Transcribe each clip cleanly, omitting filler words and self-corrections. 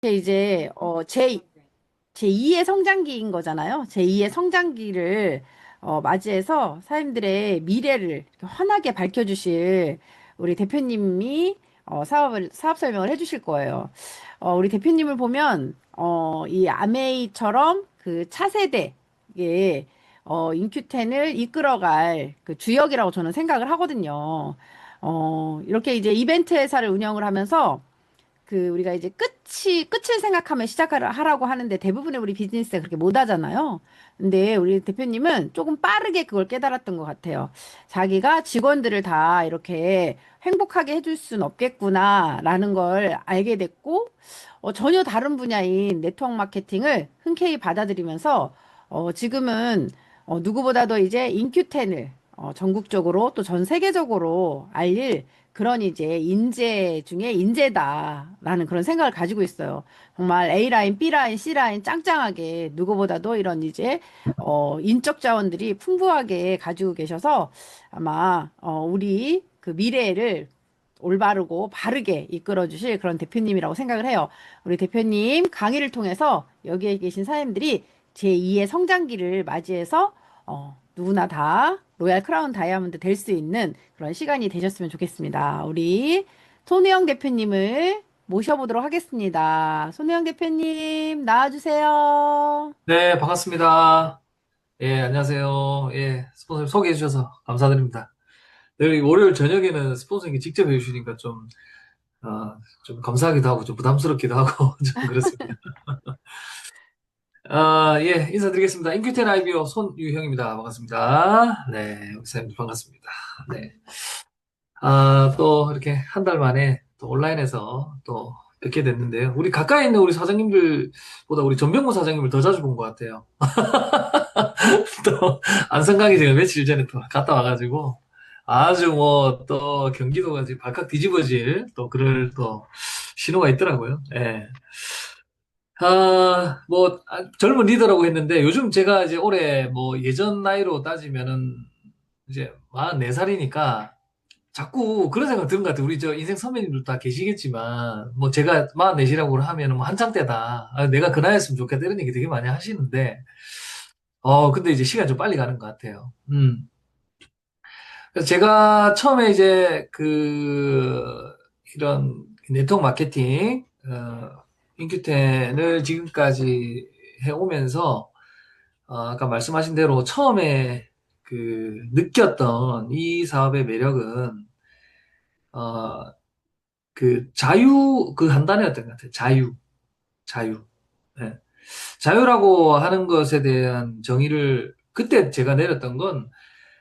이게 이제 제2의 성장기인 거잖아요. 제2의 성장기를 맞이해서 사람들의 미래를 이렇게 환하게 밝혀주실 우리 대표님이 사업 설명을 해주실 거예요. 우리 대표님을 보면 이 아메이처럼 그 차세대의 인큐텐을 이끌어갈 그 주역이라고 저는 생각을 하거든요. 이렇게 이제 이벤트 회사를 운영을 하면서 그 우리가 이제 끝을 생각하면 하라고 하는데 대부분의 우리 비즈니스가 그렇게 못 하잖아요. 근데 우리 대표님은 조금 빠르게 그걸 깨달았던 것 같아요. 자기가 직원들을 다 이렇게 행복하게 해줄 순 없겠구나라는 걸 알게 됐고, 전혀 다른 분야인 네트워크 마케팅을 흔쾌히 받아들이면서, 지금은 누구보다도 이제 인큐텐을 전국적으로 또 전 세계적으로 알릴 그런 이제 인재 중에 인재다라는 그런 생각을 가지고 있어요. 정말 A라인, B라인, C라인 짱짱하게 누구보다도 이런 이제 인적 자원들이 풍부하게 가지고 계셔서 아마 우리 그 미래를 올바르고 바르게 이끌어 주실 그런 대표님이라고 생각을 해요. 우리 대표님 강의를 통해서 여기에 계신 사람들이 제2의 성장기를 맞이해서 누구나 다 로얄 크라운 다이아몬드 될 수 있는 그런 시간이 되셨으면 좋겠습니다. 우리 손우영 대표님을 모셔보도록 하겠습니다. 손우영 대표님 나와주세요. 네, 반갑습니다. 예, 안녕하세요. 예, 스폰서님 소개해 주셔서 감사드립니다. 늘 월요일 저녁에는 스폰서님이 직접 해주시니까 좀 감사하기도 하고 좀 부담스럽기도 하고 좀 그렇습니다. 예, 인사드리겠습니다. 인큐텐 IBO 손유형입니다. 반갑습니다. 네, 목사님 반갑습니다. 네. 또 이렇게 한 달 만에 또 온라인에서 또 뵙게 됐는데요. 우리 가까이 있는 우리 사장님들보다 우리 전병무 사장님을 더 자주 본 것 같아요. 또 안성강에 제가 며칠 전에 또 갔다 와가지고 아주 뭐 또 경기도가 지금 발칵 뒤집어질 또 그럴 또 신호가 있더라고요. 예. 젊은 리더라고 했는데 요즘 제가 이제 올해 뭐 예전 나이로 따지면은 이제 44살이니까 자꾸 그런 생각 드는 것 같아요. 우리 저 인생 선배님들 다 계시겠지만 뭐 제가 44이라고 하면은 뭐 한창 때다. 내가 그 나이였으면 좋겠다 이런 얘기 되게 많이 하시는데 근데 이제 시간이 좀 빨리 가는 것 같아요. 그래서 제가 처음에 이제 이런 네트워크 마케팅, 인큐텐을 지금까지 해오면서, 아까 말씀하신 대로 처음에 느꼈던 이 사업의 매력은, 어, 한 단어였던 것 같아요. 자유. 예. 자유라고 하는 것에 대한 정의를 그때 제가 내렸던 건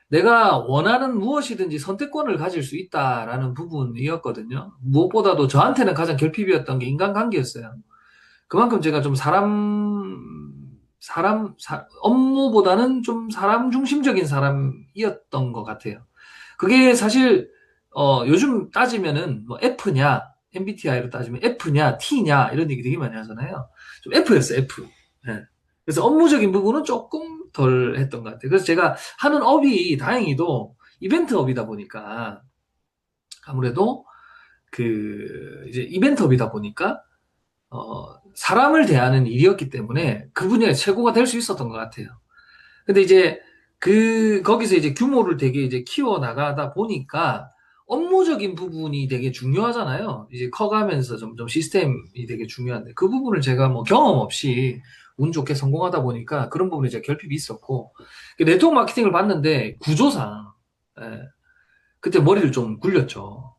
내가 원하는 무엇이든지 선택권을 가질 수 있다라는 부분이었거든요. 무엇보다도 저한테는 가장 결핍이었던 게 인간관계였어요. 그만큼 제가 좀 업무보다는 좀 사람 중심적인 사람이었던 것 같아요. 그게 사실, 요즘 따지면은 뭐 F냐, MBTI로 따지면 F냐, T냐, 이런 얘기 되게 많이 하잖아요. 좀 F였어요, F. 예. 그래서 업무적인 부분은 조금 덜 했던 것 같아요. 그래서 제가 하는 업이 다행히도 이벤트 업이다 보니까 아무래도 이제 이벤트 업이다 보니까 사람을 대하는 일이었기 때문에 그 분야에 최고가 될 수 있었던 것 같아요. 근데 이제 거기서 이제 규모를 되게 이제 키워 나가다 보니까 업무적인 부분이 되게 중요하잖아요. 이제 커가면서 점점 시스템이 되게 중요한데 그 부분을 제가 뭐 경험 없이 운 좋게 성공하다 보니까 그런 부분에 제가 결핍이 있었고 네트워크 마케팅을 봤는데 구조상 예, 그때 머리를 좀 굴렸죠.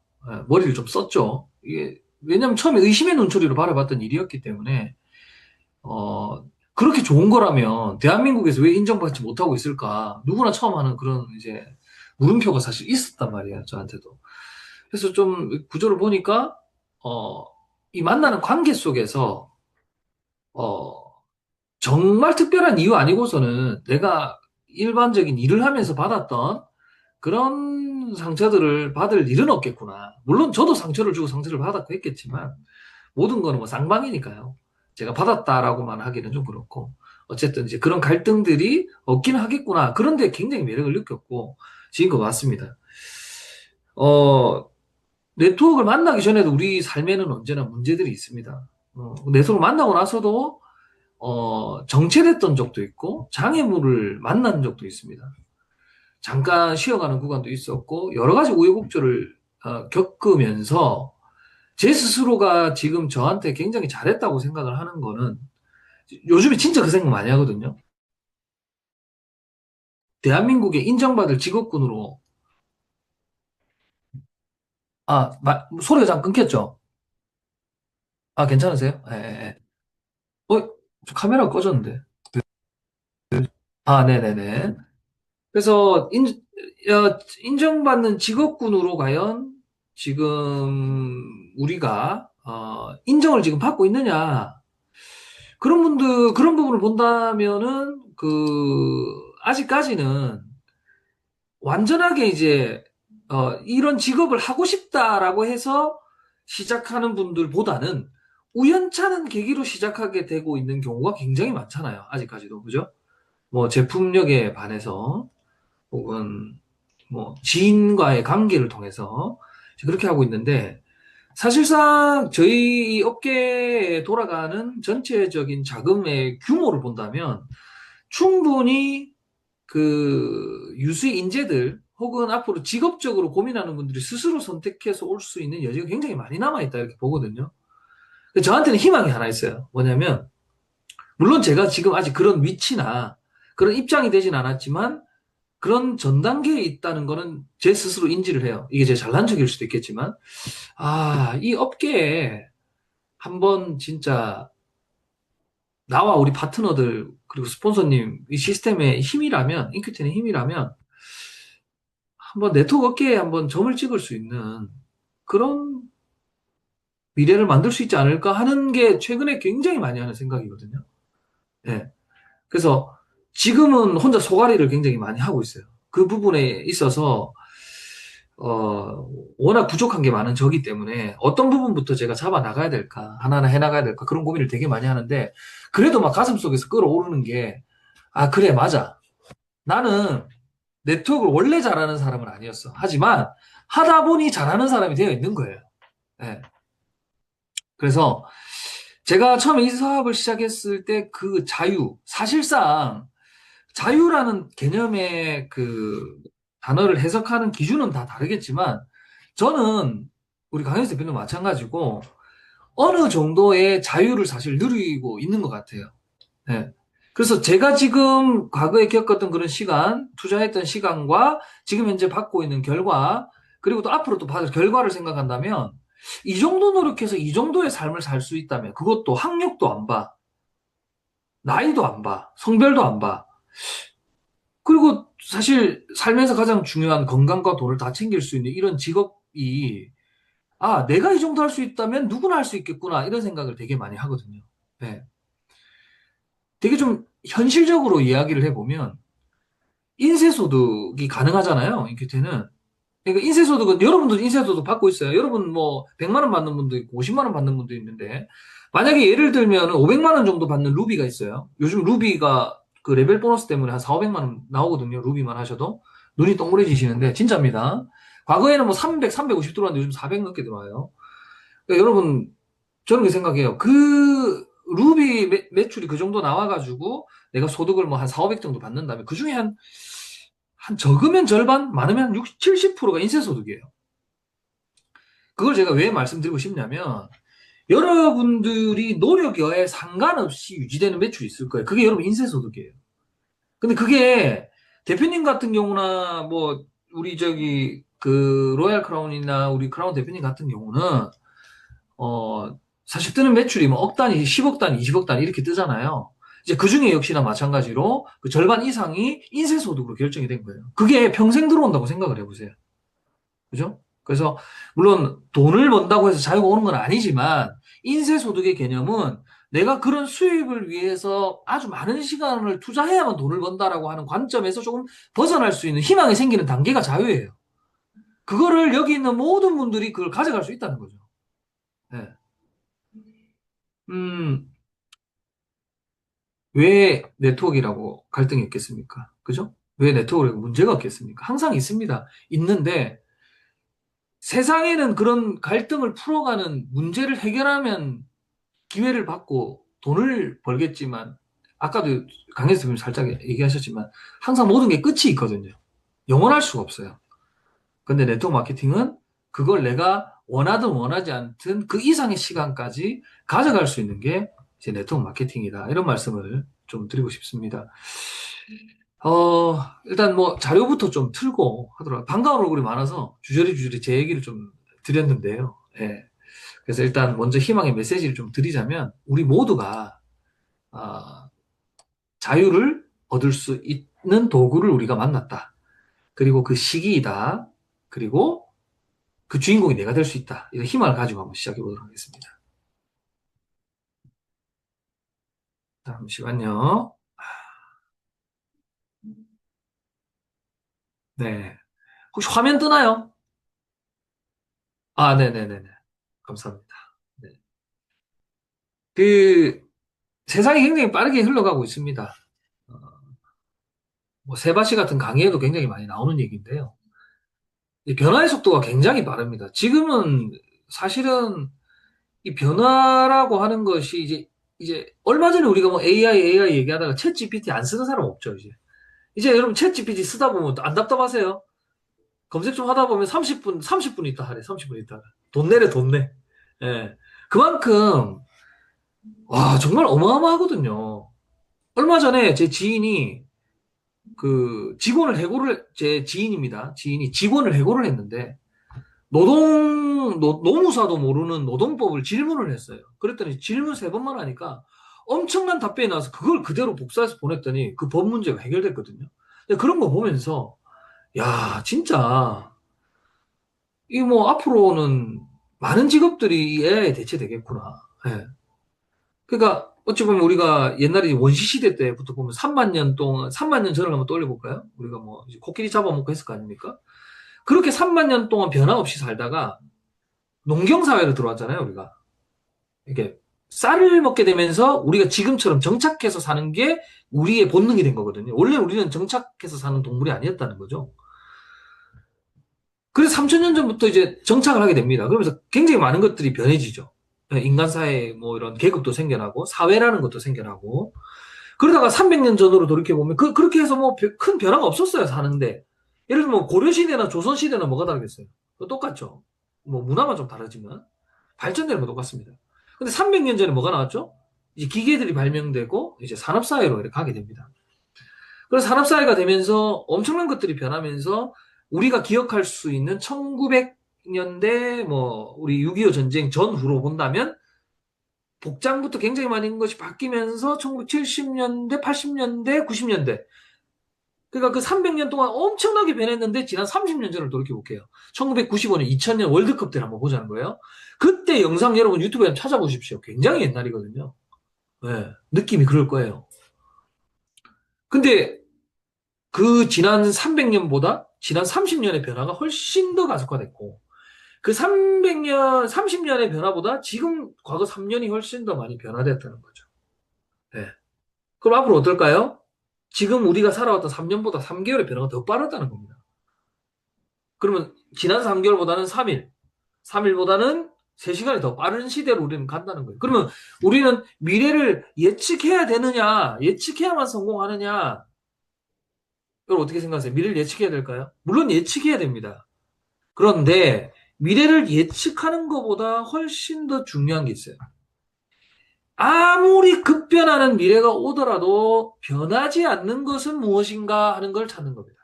머리를 좀 썼죠. 이게 왜냐면 처음에 의심의 눈초리로 바라봤던 일이었기 때문에 그렇게 좋은 거라면 대한민국에서 왜 인정받지 못하고 있을까? 누구나 처음 하는 그런 이제 물음표가 사실 있었단 말이에요, 저한테도. 그래서 좀 구조를 보니까, 어, 이 만나는 관계 속에서, 어, 정말 특별한 이유 아니고서는 내가 일반적인 일을 하면서 받았던 그런 상처들을 받을 일은 없겠구나. 물론 저도 상처를 주고 상처를 받았고 했겠지만, 모든 거는 뭐 쌍방이니까요. 제가 받았다라고만 하기는 좀 그렇고. 어쨌든 이제 그런 갈등들이 없긴 하겠구나. 그런데 굉장히 매력을 느꼈고, 지금 것 같습니다. 어, 네트워크를 만나기 전에도 우리 삶에는 언제나 문제들이 있습니다. 네트워크를 만나고 나서도 정체됐던 적도 있고 장애물을 만난 적도 있습니다. 잠깐 쉬어가는 구간도 있었고 여러 가지 우여곡절을 겪으면서 제 스스로가 지금 저한테 굉장히 잘했다고 생각을 하는 거는 요즘에 진짜 그 생각 많이 하거든요. 대한민국에 인정받을 직업군으로 소리가 잠깐 끊겼죠? 아, 괜찮으세요? 예, 예. 예. 저 카메라가 꺼졌는데. 아, 네네네. 그래서 인정받는 직업군으로 과연 지금 우리가 인정을 지금 받고 있느냐? 그런 부분을 본다면은 아직까지는 완전하게 이제 이런 직업을 하고 싶다라고 해서 시작하는 분들보다는 우연찮은 계기로 시작하게 되고 있는 경우가 굉장히 많잖아요. 아직까지도. 그죠? 뭐 제품력에 반해서 혹은 뭐 지인과의 관계를 통해서 그렇게 하고 있는데 사실상 저희 이 업계에 돌아가는 전체적인 자금의 규모를 본다면 충분히 유수의 인재들 혹은 앞으로 직업적으로 고민하는 분들이 스스로 선택해서 올 수 있는 여지가 굉장히 많이 남아있다 이렇게 보거든요. 저한테는 희망이 하나 있어요. 뭐냐면 물론 제가 지금 아직 그런 위치나 그런 입장이 되진 않았지만 그런 전 단계에 있다는 거는 제 스스로 인지를 해요. 이게 제 잘난 척일 수도 있겠지만 이 업계에 한번 진짜 나와 우리 파트너들 그리고 스폰서님 이 시스템의 힘이라면 인큐텐의 힘이라면 한번 네트워크 업계에 한번 점을 찍을 수 있는 그런 미래를 만들 수 있지 않을까 하는 게 최근에 굉장히 많이 하는 생각이거든요. 예. 그래서 지금은 혼자 소가리를 굉장히 많이 하고 있어요. 그 부분에 있어서 워낙 부족한 게 많은 저기 때문에 어떤 부분부터 제가 잡아 나가야 될까, 하나하나 해 나가야 될까, 그런 고민을 되게 많이 하는데, 그래도 막 가슴 속에서 끌어오르는 게, 그래, 맞아. 나는 네트워크를 원래 잘하는 사람은 아니었어. 하지만, 하다 보니 잘하는 사람이 되어 있는 거예요. 예. 그래서, 제가 처음에 이 사업을 시작했을 때 그 사실상, 자유라는 개념의 단어를 해석하는 기준은 다 다르겠지만, 저는 우리 강현수 대표도 마찬가지고, 어느 정도의 자유를 사실 누리고 있는 것 같아요. 네. 그래서 제가 지금 과거에 겪었던 그런 시간, 투자했던 시간과 지금 현재 받고 있는 결과, 그리고 또 앞으로 또 받을 결과를 생각한다면, 이 정도 노력해서 이 정도의 삶을 살 수 있다면, 그것도 학력도 안 봐, 나이도 안 봐, 성별도 안 봐. 그리고 사실 살면서 가장 중요한 건강과 돈을 다 챙길 수 있는 이런 직업이, 내가 이 정도 할 수 있다면 누구나 할 수 있겠구나, 이런 생각을 되게 많이 하거든요. 네. 되게 좀 현실적으로 이야기를 해보면, 인세소득이 가능하잖아요, 인큐테는. 그러니까 인세소득은, 여러분도 인세소득 받고 있어요. 여러분 뭐, 100만 원 받는 분도 있고, 50만 원 받는 분도 있는데, 만약에 예를 들면 500만 원 정도 받는 루비가 있어요. 요즘 루비가 그 레벨 보너스 때문에 한 4, 500만 원 나오거든요. 루비만 하셔도. 눈이 동그래지시는데, 진짜입니다. 과거에는 뭐 300, 350 들어왔는데 요즘 400 넘게 들어와요. 그러니까 여러분, 저는 그렇게 생각해요. 루비 매출이 그 정도 나와가지고 내가 소득을 뭐 한 4, 500 정도 받는다면 그 중에 한 적으면 절반, 많으면 한 60, 70%가 인쇄소득이에요. 그걸 제가 왜 말씀드리고 싶냐면 여러분들이 노력에 상관없이 유지되는 매출이 있을 거예요. 그게 여러분 인쇄소득이에요. 근데 그게 대표님 같은 경우나 뭐 우리 로얄 크라운이나 우리 크라운 대표님 같은 경우는 사실 뜨는 매출이 뭐 억 단위, 10억 단위, 20억 단위 이렇게 뜨잖아요. 이제 그 중에 역시나 마찬가지로 그 절반 이상이 인쇄소득으로 결정이 된 거예요. 그게 평생 들어온다고 생각을 해보세요. 그죠? 그래서 물론 돈을 번다고 해서 자유가 오는 건 아니지만 인쇄소득의 개념은 내가 그런 수입을 위해서 아주 많은 시간을 투자해야만 돈을 번다라고 하는 관점에서 조금 벗어날 수 있는 희망이 생기는 단계가 자유예요. 그거를 여기 있는 모든 분들이 그걸 가져갈 수 있다는 거죠. 네. 음, 왜 네트워크라고 갈등이 있겠습니까? 그죠? 왜 네트워크라고 문제가 없겠습니까? 항상 있습니다. 있는데 세상에는 그런 갈등을 풀어가는 문제를 해결하면 기회를 받고 돈을 벌겠지만, 아까도 강혜수 님 살짝 얘기하셨지만, 항상 모든 게 끝이 있거든요. 영원할 수가 없어요. 근데 네트워크 마케팅은 그걸 내가 원하든 원하지 않든 그 이상의 시간까지 가져갈 수 있는 게 이제 네트워크 마케팅이다. 이런 말씀을 좀 드리고 싶습니다. 일단 뭐 자료부터 좀 틀고 하더라고요. 반가운 얼굴이 많아서 주저리 제 얘기를 좀 드렸는데요. 예. 그래서 일단 먼저 희망의 메시지를 좀 드리자면 우리 모두가 아, 자유를 얻을 수 있는 도구를 우리가 만났다. 그리고 그 시기이다. 그리고 그 주인공이 내가 될 수 있다. 이런 희망을 가지고 한번 시작해 보도록 하겠습니다. 잠시만요. 네. 혹시 화면 뜨나요? 아, 네네네네. 감사합니다. 네. 그, 세상이 굉장히 빠르게 흘러가고 있습니다. 어, 뭐, 세바시 같은 강의에도 굉장히 많이 나오는 얘기인데요. 이 변화의 속도가 굉장히 빠릅니다. 지금은 사실은 이 변화라고 하는 것이 이제 얼마 전에 우리가 뭐 AI 얘기하다가 챗 GPT 안 쓰는 사람 없죠, 이제. 이제 여러분 챗 GPT 쓰다 보면 안 답답하세요? 검색 좀 하다 보면 30분 있다 하래, 30분 있다. 돈 내래, 돈 내. 예. 그만큼, 와, 정말 어마어마하거든요. 얼마 전에 제 지인이 제 지인입니다. 지인이 직원을 해고를 했는데, 노무사도 모르는 노동법을 질문을 했어요. 그랬더니 질문 세 번만 하니까 엄청난 답변이 나와서 그걸 그대로 복사해서 보냈더니 그 법 문제가 해결됐거든요. 근데 그런 거 보면서, 야, 진짜, 이 뭐 앞으로는 많은 직업들이 이 AI에 대체되겠구나. 예. 그러니까 어찌 보면 우리가 옛날에 원시 시대 때부터 보면 3만 년 동안 3만 년 전을 한번 떠올려볼까요? 우리가 뭐 이제 코끼리 잡아먹고 했을 거 아닙니까? 그렇게 3만 년 동안 변화 없이 살다가 농경 사회로 들어왔잖아요, 우리가. 이게 쌀을 먹게 되면서 우리가 지금처럼 정착해서 사는 게 우리의 본능이 된 거거든요. 원래 우리는 정착해서 사는 동물이 아니었다는 거죠. 그래서 3천 년 전부터 이제 정착을 하게 됩니다. 그러면서 굉장히 많은 것들이 변해지죠. 인간 사회 뭐 이런 계급도 생겨나고 사회라는 것도 생겨나고 그러다가 300년 전으로 돌이켜보면 그렇게 해서 뭐 큰 변화가 없었어요, 사는데. 예를 들면 뭐 고려시대나 조선시대나 뭐가 다르겠어요? 똑같죠. 뭐 문화만 좀 다르지만 발전되는 건 똑같습니다. 근데 300년 전에 뭐가 나왔죠? 이제 기계들이 발명되고 이제 산업사회로 이렇게 가게 됩니다. 그래서 산업사회가 되면서 엄청난 것들이 변하면서 우리가 기억할 수 있는 1900년대 뭐 우리 6.25 전쟁 전후로 본다면 복장부터 굉장히 많은 것이 바뀌면서 1970년대, 80년대, 90년대 그러니까 그 300년 동안 엄청나게 변했는데 지난 30년 전을 돌이켜볼게요. 1995년, 2000년 월드컵 때를 한번 보자는 거예요. 그때 영상 여러분 유튜브에 한번 찾아보십시오. 굉장히 옛날이거든요. 네, 느낌이 그럴 거예요. 근데 그 지난 300년보다 지난 30년의 변화가 훨씬 더 가속화됐고 그 300년, 30년의 변화보다 지금 과거 3년이 훨씬 더 많이 변화됐다는 거죠. 네. 그럼 앞으로 어떨까요? 지금 우리가 살아왔던 3년보다 3개월의 변화가 더 빠르다는 겁니다. 그러면 지난 3개월보다는 3일, 3일보다는 3시간이 더 빠른 시대로 우리는 간다는 거예요. 그러면 우리는 미래를 예측해야 되느냐, 예측해야만 성공하느냐, 여러분 어떻게 생각하세요? 미래를 예측해야 될까요? 물론 예측해야 됩니다. 그런데 미래를 예측하는 것보다 훨씬 더 중요한 게 있어요. 아무리 급변하는 미래가 오더라도 변하지 않는 것은 무엇인가 하는 걸 찾는 겁니다.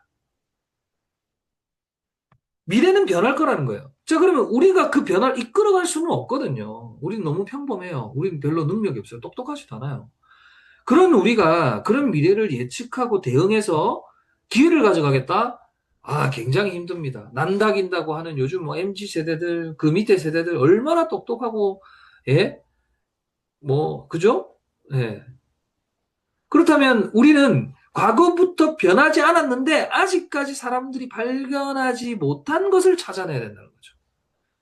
미래는 변할 거라는 거예요. 자, 그러면 우리가 그 변화를 이끌어갈 수는 없거든요. 우리는 너무 평범해요. 우리는 별로 능력이 없어요. 똑똑하지도 않아요. 그런 우리가 그런 미래를 예측하고 대응해서 기회를 가져가겠다? 아, 굉장히 힘듭니다. 난다긴다고 하는 요즘 뭐 MZ 세대들, 그 밑에 세대들 얼마나 똑똑하고, 예? 뭐, 그죠? 예. 그렇다면 우리는 과거부터 변하지 않았는데 아직까지 사람들이 발견하지 못한 것을 찾아내야 된다는 거죠.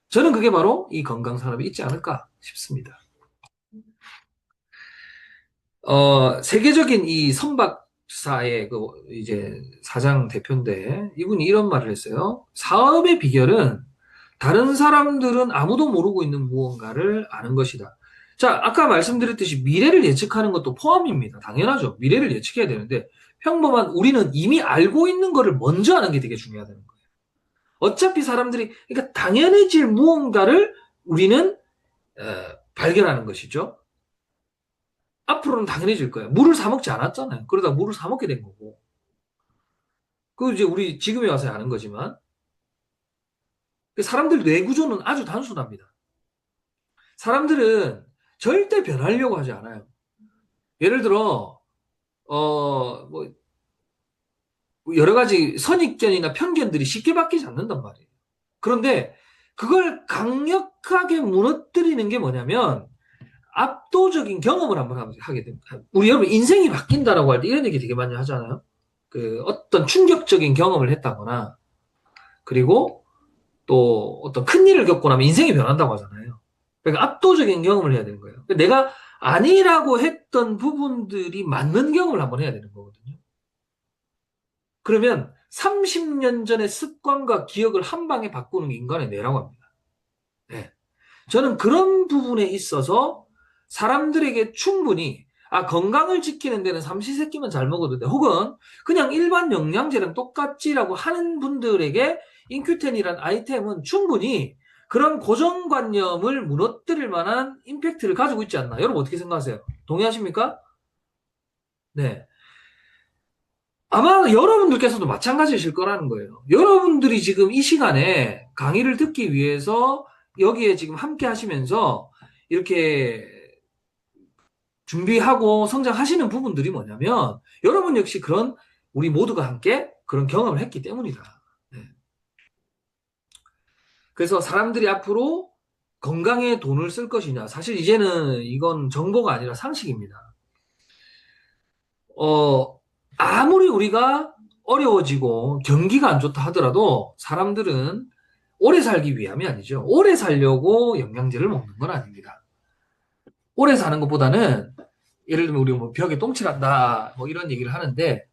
저는 그게 바로 이 건강 산업이 있지 않을까 싶습니다. 세계적인 이 선박사의 그 이제 사장 대표인데 이분이 이런 말을 했어요. 사업의 비결은 다른 사람들은 아무도 모르고 있는 무언가를 아는 것이다. 자, 아까 말씀드렸듯이 미래를 예측하는 것도 포함입니다. 당연하죠. 미래를 예측해야 되는데 평범한 우리는 이미 알고 있는 거를 먼저 하는 게 되게 중요하다는 거예요. 어차피 사람들이 그러니까 당연해질 무언가를 우리는 발견하는 것이죠. 앞으로는 당연해질 거예요. 물을 사 먹지 않았잖아요. 그러다 물을 사 먹게 된 거고. 그 이제 우리 지금에 와서 아는 거지만 사람들 뇌 구조는 아주 단순합니다. 사람들은 절대 변하려고 하지 않아요. 예를 들어 뭐 여러 가지 선입견이나 편견들이 쉽게 바뀌지 않는단 말이에요. 그런데 그걸 강력하게 무너뜨리는 게 뭐냐면 압도적인 경험을 한번 하게 됩니다. 우리 여러분 인생이 바뀐다라고 할 때 이런 얘기 되게 많이 하잖아요. 그 어떤 충격적인 경험을 했다거나 그리고 또 어떤 큰 일을 겪고 나면 인생이 변한다고 하잖아요. 그러니까 압도적인 경험을 해야 되는 거예요. 그러니까 내가 아니라고 했던 부분들이 맞는 경험을 한번 해야 되는 거거든요. 그러면 30년 전의 습관과 기억을 한 방에 바꾸는 게 인간의 뇌라고 합니다. 네. 저는 그런 부분에 있어서 사람들에게 충분히 건강을 지키는 데는 삼시세끼만 잘 먹어도 돼. 혹은 그냥 일반 영양제랑 똑같지라고 하는 분들에게 인큐텐이란 아이템은 충분히 그런 고정관념을 무너뜨릴 만한 임팩트를 가지고 있지 않나. 여러분 어떻게 생각하세요? 동의하십니까? 네. 아마 여러분들께서도 마찬가지이실 거라는 거예요. 여러분들이 지금 이 시간에 강의를 듣기 위해서 여기에 지금 함께 하시면서 이렇게 준비하고 성장하시는 부분들이 뭐냐면 여러분 역시 그런 우리 모두가 함께 그런 경험을 했기 때문이다. 네. 그래서 사람들이 앞으로 건강에 돈을 쓸 것이냐. 사실 이제는 이건 정보가 아니라 상식입니다. 아무리 우리가 어려워지고 경기가 안 좋다 하더라도 사람들은 오래 살기 위함이 아니죠. 오래 살려고 영양제를 먹는 건 아닙니다. 오래 사는 것보다는 예를 들면 우리 뭐 벽에 똥칠한다 뭐 이런 얘기를 하는데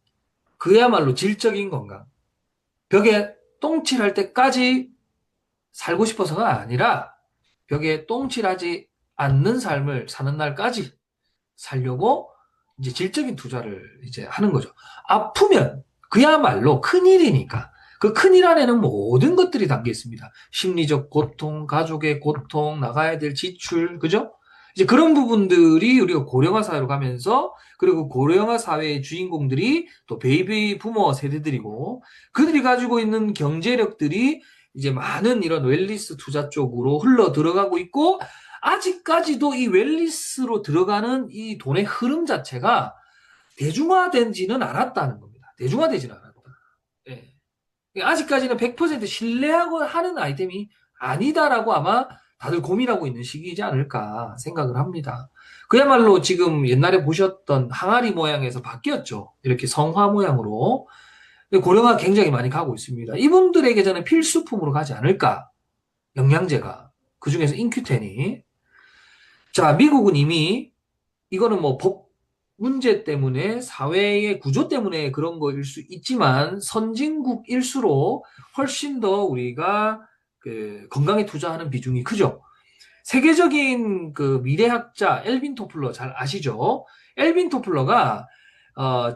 그야말로 질적인 건강. 벽에 똥칠할 때까지 살고 싶어서가 아니라 벽에 똥칠하지 않는 삶을 사는 날까지 살려고 이제 질적인 투자를 이제 하는 거죠. 아프면 그야말로 큰일이니까. 그 큰일 안에는 모든 것들이 담겨 있습니다. 심리적 고통, 가족의 고통, 나가야 될 지출, 그죠? 이제 그런 부분들이 우리가 고령화 사회로 가면서 그리고 고령화 사회의 주인공들이 또 베이비 부모 세대들이고 그들이 가지고 있는 경제력들이 이제 많은 이런 웰리스 투자 쪽으로 흘러 들어가고 있고 아직까지도 이 웰리스로 들어가는 이 돈의 흐름 자체가 대중화된지는 않았다는 겁니다. 대중화되지는 않았다. 예. 아직까지는 100% 신뢰하고 하는 아이템이 아니다라고 아마 다들 고민하고 있는 시기이지 않을까 생각을 합니다. 그야말로 지금 옛날에 보셨던 항아리 모양에서 바뀌었죠. 이렇게 성화 모양으로. 고령화 굉장히 많이 가고 있습니다. 이분들에게 저는 필수품으로 가지 않을까. 영양제가. 그 중에서 인큐텐이. 자, 미국은 이미 이거는 뭐 법 문제 때문에 사회의 구조 때문에 그런 거일 수 있지만 선진국일수록 훨씬 더 우리가 그 건강에 투자하는 비중이 크죠. 세계적인 그 미래학자 엘빈 토플러 잘 아시죠? 엘빈 토플러가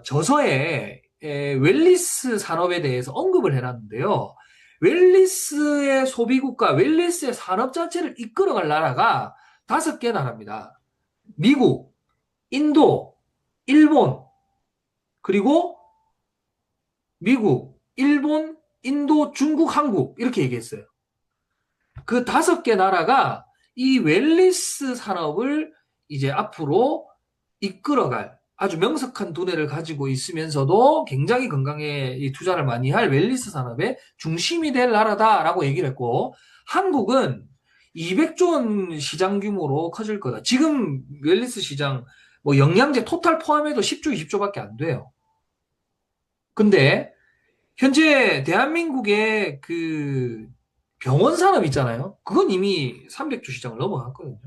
저서에 웰리스 산업에 대해서 언급을 해놨는데요. 웰리스의 소비국가, 웰리스의 산업 자체를 이끌어갈 나라가 5개 나라입니다. 미국, 인도, 일본, 그리고 미국, 일본, 인도, 중국, 한국 이렇게 얘기했어요. 그 5개 나라가 이 웰리스 산업을 이제 앞으로 이끌어갈 아주 명석한 두뇌를 가지고 있으면서도 굉장히 건강에 투자를 많이 할 웰리스 산업의 중심이 될 나라다라고 얘기를 했고 한국은 200조 원 시장 규모로 커질 거다. 지금 웰리스 시장 뭐 영양제 토탈 포함해도 10조, 20조밖에 안 돼요. 근데 현재 대한민국의 그 병원 산업 있잖아요. 그건 이미 300조 시장을 넘어갔거든요.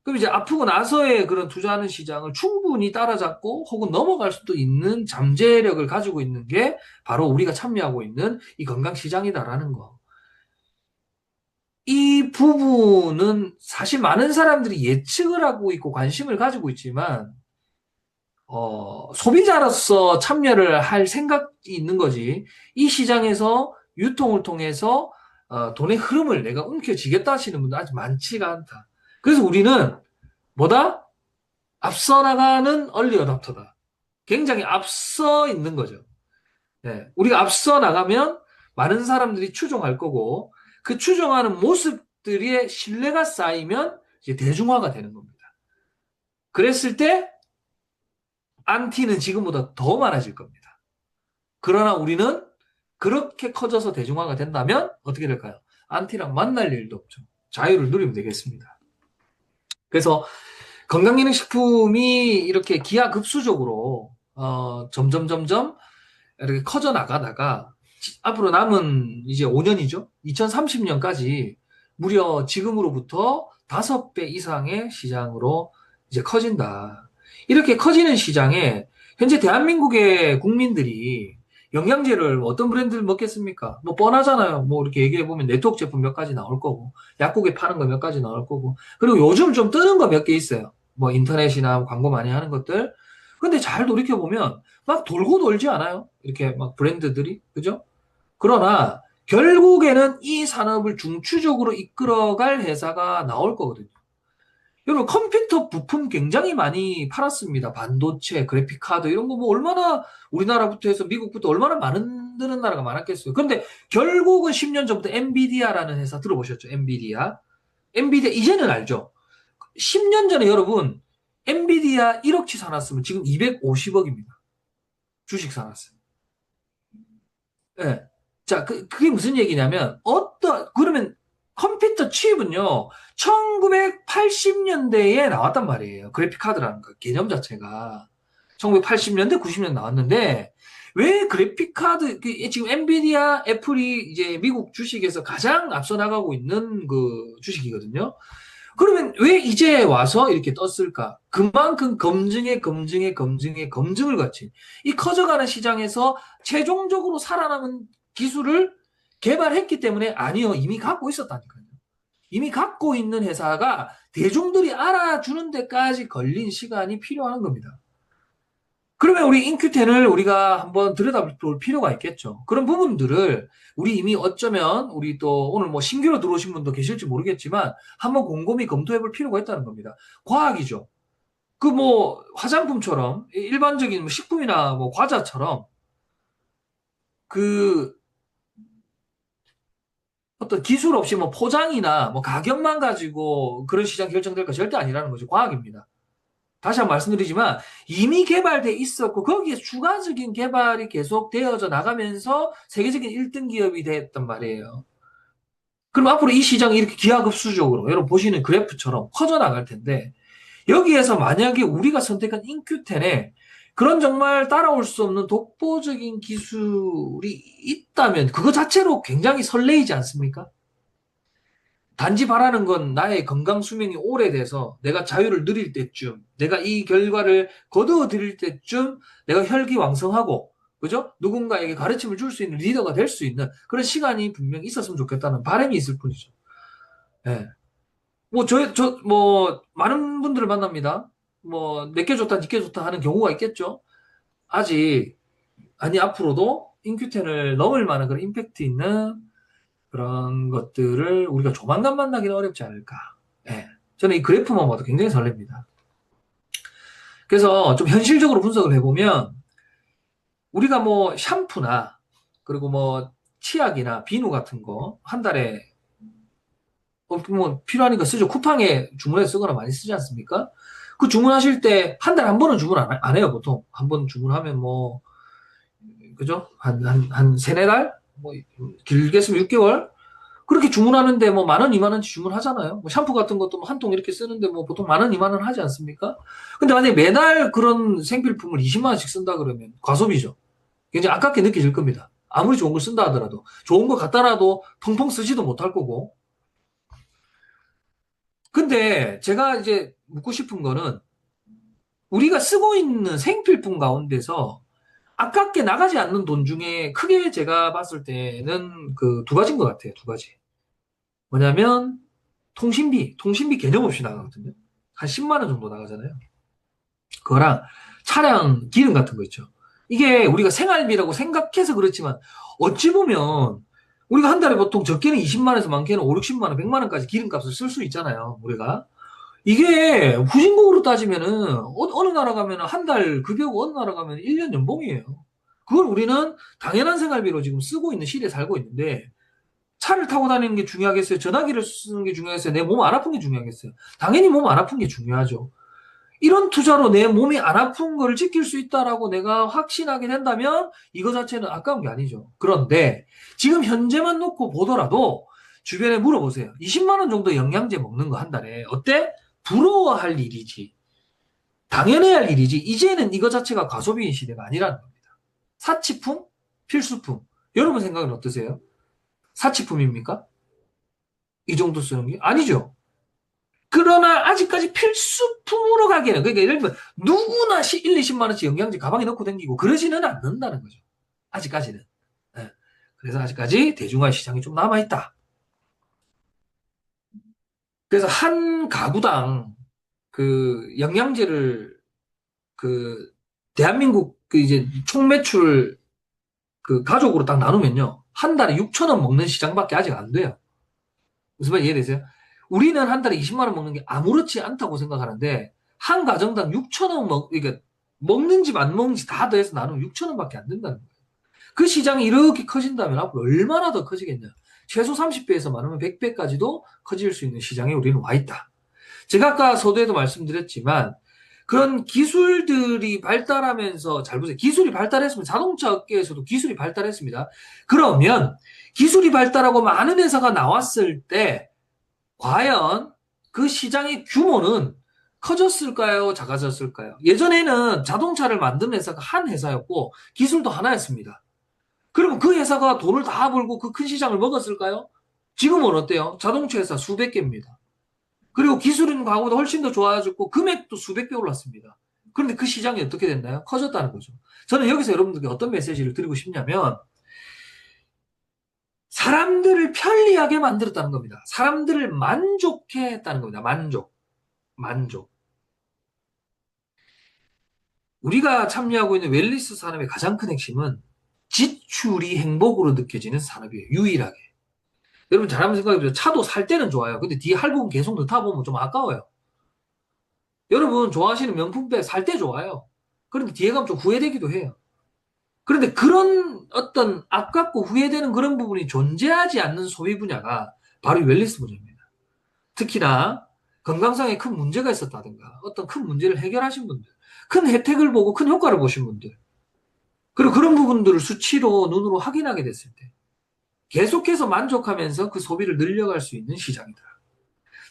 그럼 이제 아프고 나서의 그런 투자하는 시장을 충분히 따라잡고 혹은 넘어갈 수도 있는 잠재력을 가지고 있는 게 바로 우리가 참여하고 있는 이 건강시장이다라는 거. 이 부분은 사실 많은 사람들이 예측을 하고 있고 관심을 가지고 있지만, 소비자로서 참여를 할 생각이 있는 거지. 이 시장에서 유통을 통해서 돈의 흐름을 내가 움켜쥐겠다 하시는 분들 아직 많지가 않다. 그래서 우리는 뭐다? 앞서 나가는 얼리 어답터다. 굉장히 앞서 있는 거죠. 네, 우리가 앞서 나가면 많은 사람들이 추종할 거고 그 추종하는 모습들의 신뢰가 쌓이면 이제 대중화가 되는 겁니다. 그랬을 때 안티는 지금보다 더 많아질 겁니다. 그러나 우리는 그렇게 커져서 대중화가 된다면 어떻게 될까요? 안티랑 만날 일도 없죠. 자유를 누리면 되겠습니다. 그래서 건강기능식품이 이렇게 기하급수적으로 점점 이렇게 커져 나가다가 앞으로 남은 이제 5년이죠. 2030년까지 무려 지금으로부터 5배 이상의 시장으로 이제 커진다. 이렇게 커지는 시장에 현재 대한민국의 국민들이 영양제를 어떤 브랜드를 먹겠습니까? 뭐 뻔하잖아요. 뭐 이렇게 얘기해 보면 네트워크 제품 몇 가지 나올 거고, 약국에 파는 거 몇 가지 나올 거고, 그리고 요즘 좀 뜨는 거 몇 개 있어요. 뭐 인터넷이나 광고 많이 하는 것들. 근데 잘 돌이켜 보면 막 돌고 돌지 않아요? 이렇게 막 브랜드들이. 그죠? 그러나 결국에는 이 산업을 중추적으로 이끌어갈 회사가 나올 거거든요. 여러분 컴퓨터 부품 굉장히 많이 팔았습니다. 반도체, 그래픽카드 이런 거 뭐 얼마나 우리나라부터 해서 미국부터 얼마나 만드는 나라가 많았겠어요. 그런데 결국은 10년 전부터 엔비디아라는 회사 들어보셨죠? 엔비디아. 엔비디아 이제는 알죠? 10년 전에 여러분 엔비디아 1억치 사놨으면 지금 250억입니다. 주식 사놨어요. 예. 자, 그게 무슨 얘기냐면, 그러면 컴퓨터 칩은요, 1980년대에 나왔단 말이에요. 그래픽카드라는 그 개념 자체가. 1980년대, 90년 나왔는데, 왜 그래픽카드, 지금 엔비디아, 애플이 이제 미국 주식에서 가장 앞서 나가고 있는 그 주식이거든요. 그러면 왜 이제 와서 이렇게 떴을까? 그만큼 검증을 거친 이 커져가는 시장에서 최종적으로 살아남은 기술을 개발했기 때문에 아니요, 이미 갖고 있었다니까요. 이미 갖고 있는 회사가 대중들이 알아주는 데까지 걸린 시간이 필요한 겁니다. 그러면 우리 인큐텐을 우리가 한번 들여다볼 필요가 있겠죠. 그런 부분들을 우리 이미 어쩌면 우리 또 오늘 뭐 신규로 들어오신 분도 계실지 모르겠지만 한번 곰곰이 검토해 볼 필요가 있다는 겁니다. 과학이죠. 그 뭐 화장품처럼 일반적인 뭐 식품이나 뭐 과자처럼 그 어떤 기술 없이 뭐 포장이나 뭐 가격만 가지고 그런 시장 결정될 거 절대 아니라는 거죠. 과학입니다. 다시 한번 말씀드리지만 이미 개발돼 있었고 거기에 추가적인 개발이 계속 되어져 나가면서 세계적인 1등 기업이 됐단 말이에요. 그럼 앞으로 이 시장이 이렇게 기하급수적으로 여러분 보시는 그래프처럼 커져 나갈 텐데 여기에서 만약에 우리가 선택한 인큐텐에 그런 정말 따라올 수 없는 독보적인 기술이 있다면 그거 자체로 굉장히 설레이지 않습니까? 단지 바라는 건 나의 건강 수명이 오래돼서 내가 자유를 누릴 때쯤, 내가 이 결과를 거두어 드릴 때쯤 내가 혈기왕성하고, 그죠? 누군가에게 가르침을 줄 수 있는 리더가 될 수 있는 그런 시간이 분명히 있었으면 좋겠다는 바람이 있을 뿐이죠. 예. 뭐, 뭐, 많은 분들을 만납니다. 뭐, 내게 좋다, 니게 좋다 하는 경우가 있겠죠. 아직, 아니, 앞으로도 인큐텐을 넘을 만한 그런 임팩트 있는 그런 것들을 우리가 조만간 만나기는 어렵지 않을까. 예. 저는 이 그래프만 봐도 굉장히 설렙니다. 그래서 좀 현실적으로 분석을 해보면 우리가 뭐 샴푸나 그리고 뭐 치약이나 비누 같은 거 한 달에 뭐 필요하니까 쓰죠. 쿠팡에 주문해서 쓰거나 많이 쓰지 않습니까? 그 주문하실 때 한 달에 한 번은 주문 안 해요, 보통. 한 번 주문하면 뭐, 그죠? 한 세네 달? 뭐, 길게 쓰면 6개월? 그렇게 주문하는데 뭐 10,000원, 20,000원치 주문하잖아요. 뭐 샴푸 같은 것도 뭐 한 통 이렇게 쓰는데 뭐 보통 10,000원, 20,000원 하지 않습니까? 근데 만약에 매달 그런 생필품을 20만 원씩 쓴다 그러면 과소비죠. 굉장히 아깝게 느껴질 겁니다. 아무리 좋은 걸 쓴다 하더라도. 좋은 거 갖다 놔도 펑펑 쓰지도 못할 거고. 근데 제가 이제 묻고 싶은 거는 우리가 쓰고 있는 생필품 가운데서 아깝게 나가지 않는 돈 중에 크게 제가 봤을 때는 그 두 가지인 것 같아요. 두 가지. 뭐냐면 통신비 개념 없이 나가거든요. 한 10만 원 정도 나가잖아요. 그거랑 차량 기름 같은 거 있죠. 이게 우리가 생활비라고 생각해서 그렇지만 어찌 보면 우리가 한 달에 보통 적게는 20만 원에서 많게는 5, 60만 원, 100만 원까지 기름값을 쓸 수 있잖아요. 우리가. 이게 후진국으로 따지면은 어느 나라 가면은 한 달 급여고 어느 나라 가면 1년 연봉이에요. 그걸 우리는 당연한 생활비로 지금 쓰고 있는 시대에 살고 있는데 차를 타고 다니는 게 중요하겠어요? 전화기를 쓰는 게 중요하겠어요? 내 몸 안 아픈 게 중요하겠어요? 당연히 몸 안 아픈 게 중요하죠. 이런 투자로 내 몸이 안 아픈 거를 지킬 수 있다라고 내가 확신하게 된다면 이거 자체는 아까운 게 아니죠. 그런데 지금 현재만 놓고 보더라도 주변에 물어보세요. 20만 원 정도 영양제 먹는 거 한 달에 어때? 부러워할 일이지. 당연해야 할 일이지. 이제는 이거 자체가 과소비인 시대가 아니라는 겁니다. 사치품? 필수품. 여러분 생각은 어떠세요? 사치품입니까? 이 정도 쓰는 게? 아니죠. 그러나 아직까지 필수품으로 가기에는 그러니까 예를 들면 누구나 1, 20만 원씩 영양제 가방에 넣고 다니고 그러지는 않는다는 거죠. 아직까지는. 예. 그래서 아직까지 대중화 시장이 좀 남아있다. 그래서 한 가구당 그 영양제를 그 대한민국 그 이제 총매출 그 가족으로 딱 나누면요. 한 달에 6천 원 먹는 시장밖에 아직 안 돼요. 무슨 말 이해되세요? 우리는 한 달에 20만 원 먹는 게 아무렇지 않다고 생각하는데 한 가정당 6천 원 그러니까 먹는 집 안 먹는 집 다 더해서 나누면 6천 원밖에 안 된다는 거예요. 그 시장이 이렇게 커진다면 앞으로 얼마나 더 커지겠냐. 최소 30배에서 많으면 100배까지도 커질 수 있는 시장에 우리는 와 있다. 제가 아까 서두에도 말씀드렸지만 그런 기술들이 발달하면서 잘 보세요. 기술이 발달했으면 자동차 업계에서도 기술이 발달했습니다. 그러면 기술이 발달하고 많은 회사가 나왔을 때 과연 그 시장의 규모는 커졌을까요? 작아졌을까요? 예전에는 자동차를 만든 회사가 한 회사였고 기술도 하나였습니다. 그러면 그 회사가 돈을 다 벌고 그 큰 시장을 먹었을까요? 지금은 어때요? 자동차 회사 수백 개입니다. 그리고 기술은 과거보다 훨씬 더 좋아졌고 금액도 수백 배 올랐습니다. 그런데 그 시장이 어떻게 됐나요? 커졌다는 거죠. 저는 여기서 여러분들께 어떤 메시지를 드리고 싶냐면 사람들을 편리하게 만들었다는 겁니다. 사람들을 만족해 했다는 겁니다. 만족. 우리가 참여하고 있는 웰니스 산업의 가장 큰 핵심은 지출이 행복으로 느껴지는 산업이에요. 유일하게. 여러분 잘 한번 생각해보세요. 차도 살 때는 좋아요. 근데 뒤에 할부금 계속 넣다 보면 좀 아까워요. 여러분 좋아하시는 명품백 살 때 좋아요. 그런데 뒤에 가면 좀 후회되기도 해요. 그런데 그런 어떤 아깝고 후회되는 그런 부분이 존재하지 않는 소비 분야가 바로 웰니스 분야입니다. 특히나 건강상에 큰 문제가 있었다든가 어떤 큰 문제를 해결하신 분들, 큰 혜택을 보고 큰 효과를 보신 분들, 그리고 그런 부분들을 수치로 눈으로 확인하게 됐을 때 계속해서 만족하면서 그 소비를 늘려갈 수 있는 시장이다.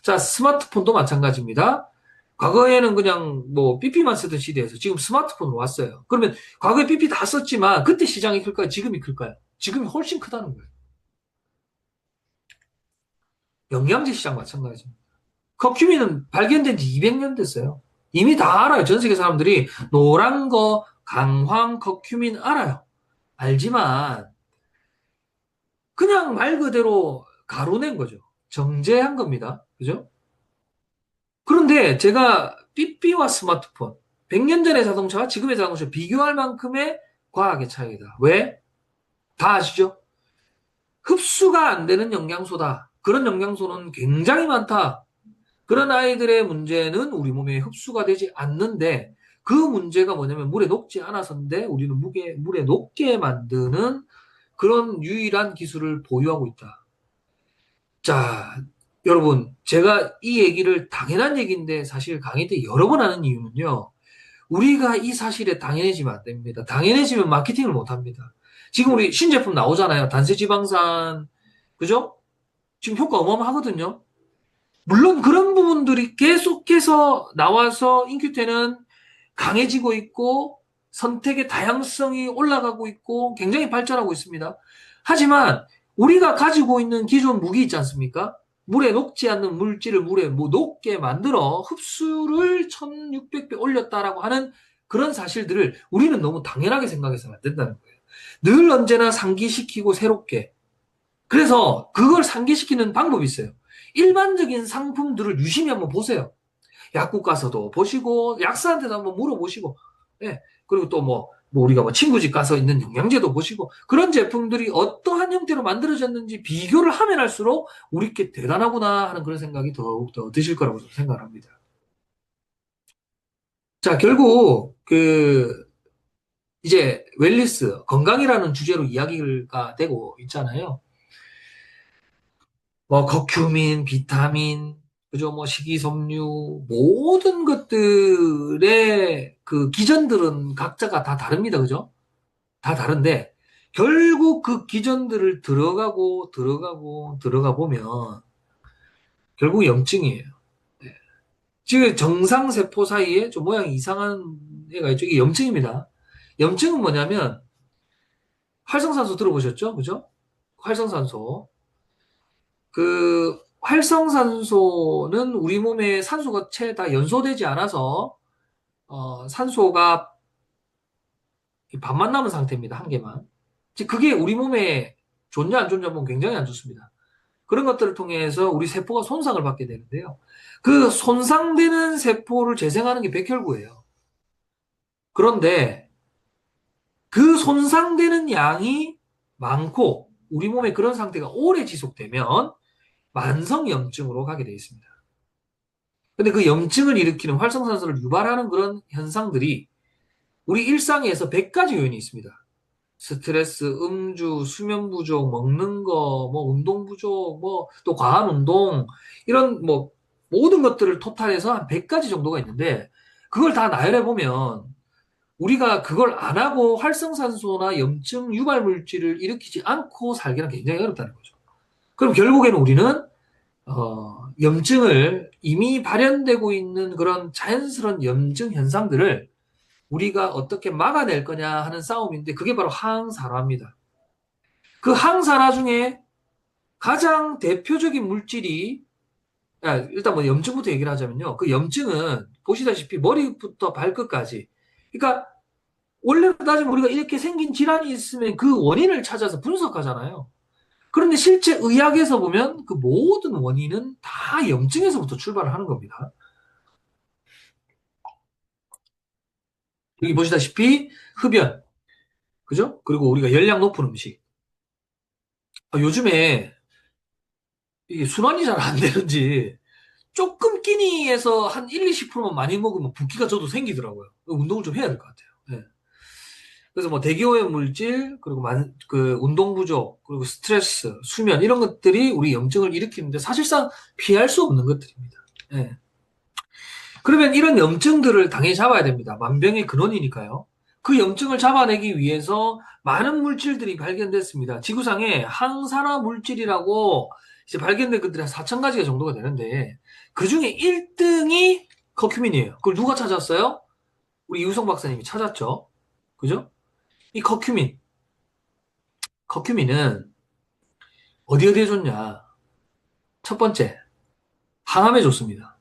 자, 스마트폰도 마찬가지입니다. 과거에는 그냥 뭐 삐삐만 쓰던 시대에서 지금 스마트폰으로 왔어요. 그러면 과거에 삐삐 다 썼지만 그때 시장이 클까요? 지금이 클까요? 지금이 훨씬 크다는 거예요. 영양제 시장 마찬가지입니다. 커큐민은 발견된 지 200년 됐어요. 이미 다 알아요. 전 세계 사람들이 노란 거, 강황, 커큐민 알아요. 알지만 그냥 말 그대로 가루낸 거죠. 정제한 겁니다. 그죠? 그런데 제가 삐삐와 스마트폰, 100년 전의 자동차와 지금의 자동차 비교할 만큼의 과학의 차이다. 왜? 다 아시죠? 흡수가 안 되는 영양소다. 그런 영양소는 굉장히 많다. 그런 아이들의 문제는 우리 몸에 흡수가 되지 않는데 그 문제가 뭐냐면 물에 녹지 않아서인데 우리는 물에 녹게 만드는 그런 유일한 기술을 보유하고 있다. 자, 여러분, 제가 이 얘기를 당연한 얘기인데 사실 강의 때 여러 번 하는 이유는요. 우리가 이 사실에 당연해지면 안 됩니다. 당연해지면 마케팅을 못 합니다. 지금 우리 신제품 나오잖아요. 단세지방산, 그죠? 지금 효과 어마어마하거든요. 물론 그런 부분들이 계속해서 나와서 인큐테는 강해지고 있고 선택의 다양성이 올라가고 있고 굉장히 발전하고 있습니다. 하지만 우리가 가지고 있는 기존 무기 있지 않습니까? 물에 녹지 않는 물질을 물에 뭐 녹게 만들어 흡수를 1600배 올렸다라고 하는 그런 사실들을 우리는 너무 당연하게 생각해서는 안 된다는 거예요. 늘 언제나 상기시키고 새롭게 그래서 그걸 상기시키는 방법이 있어요. 일반적인 상품들을 유심히 한번 보세요. 약국 가서도 보시고 약사한테도 한번 물어보시고, 예. 그리고 또 뭐 우리가 뭐 친구 집 가서 있는 영양제도 보시고 그런 제품들이 어떠한 형태로 만들어졌는지 비교를 하면 할수록 우리께 대단하구나 하는 그런 생각이 더욱 더 드실 거라고 생각합니다. 자, 결국 이제 웰리스 건강이라는 주제로 이야기가 되고 있잖아요. 뭐 커큐민, 비타민, 그죠? 뭐 식이섬유 모든 것들의 그 기전들은 각자가 다 다릅니다. 그죠? 다 다른데 결국 그 기전들을 들어가 보면 결국 염증이에요. 네. 지금 정상 세포 사이에 좀 모양이 이상한 애가 있죠. 이게 염증입니다. 염증은 뭐냐면 활성산소 들어보셨죠? 그죠? 활성산소. 그 활성산소는 우리 몸에 산소가 채 다 연소되지 않아서 산소가 반만 남은 상태입니다. 한 개만. 즉 그게 우리 몸에 좋냐 안 좋냐 보면 굉장히 안 좋습니다. 그런 것들을 통해서 우리 세포가 손상을 받게 되는데요. 그 손상되는 세포를 재생하는 게 백혈구예요. 그런데 그 손상되는 양이 많고 우리 몸에 그런 상태가 오래 지속되면 만성염증으로 가게 되어 있습니다. 근데 그 염증을 일으키는 활성산소를 유발하는 그런 현상들이 우리 일상에서 100가지 요인이 있습니다. 스트레스, 음주, 수면 부족, 먹는 거, 뭐 운동 부족, 뭐 또 과한 운동 이런 뭐 모든 것들을 토탈해서 한 100가지 정도가 있는데 그걸 다 나열해 보면 우리가 그걸 안 하고 활성산소나 염증 유발 물질을 일으키지 않고 살기는 굉장히 어렵다는 거죠. 그럼 결국에는 우리는 염증을 이미 발현되고 있는 그런 자연스러운 염증 현상들을 우리가 어떻게 막아낼 거냐 하는 싸움인데 그게 바로 항산화입니다. 그 항산화 중에 가장 대표적인 물질이 일단 뭐 염증부터 얘기를 하자면요. 그 염증은 보시다시피 머리부터 발끝까지 그러니까 원래 따지면 우리가 이렇게 생긴 질환이 있으면 그 원인을 찾아서 분석하잖아요. 그런데 실제 의학에서 보면 그 모든 원인은 다 염증에서부터 출발을 하는 겁니다. 여기 보시다시피 흡연, 그죠? 그리고 우리가 열량 높은 음식. 요즘에 이게 순환이 잘 안 되는지 조금 끼니에서 한 1, 20%만 많이 먹으면 붓기가 저도 생기더라고요. 운동을 좀 해야 될 것 같아요. 예. 그래서 뭐 대기오염 물질, 그리고 그 운동 부족, 그리고 스트레스, 수면 이런 것들이 우리 염증을 일으키는데 사실상 피할 수 없는 것들입니다. 예. 그러면 이런 염증들을 당연히 잡아야 됩니다. 만병의 근원이니까요. 그 염증을 잡아내기 위해서 많은 물질들이 발견됐습니다. 지구상에 항산화 물질이라고 이제 발견된 것들이 한 4천 가지가 정도가 되는데 그 중에 1등이 커큐민이에요. 그걸 누가 찾았어요? 우리 이우성 박사님이 찾았죠. 그죠? 이 커큐민은 어디에 좋냐? 첫 번째, 항암에 좋습니다.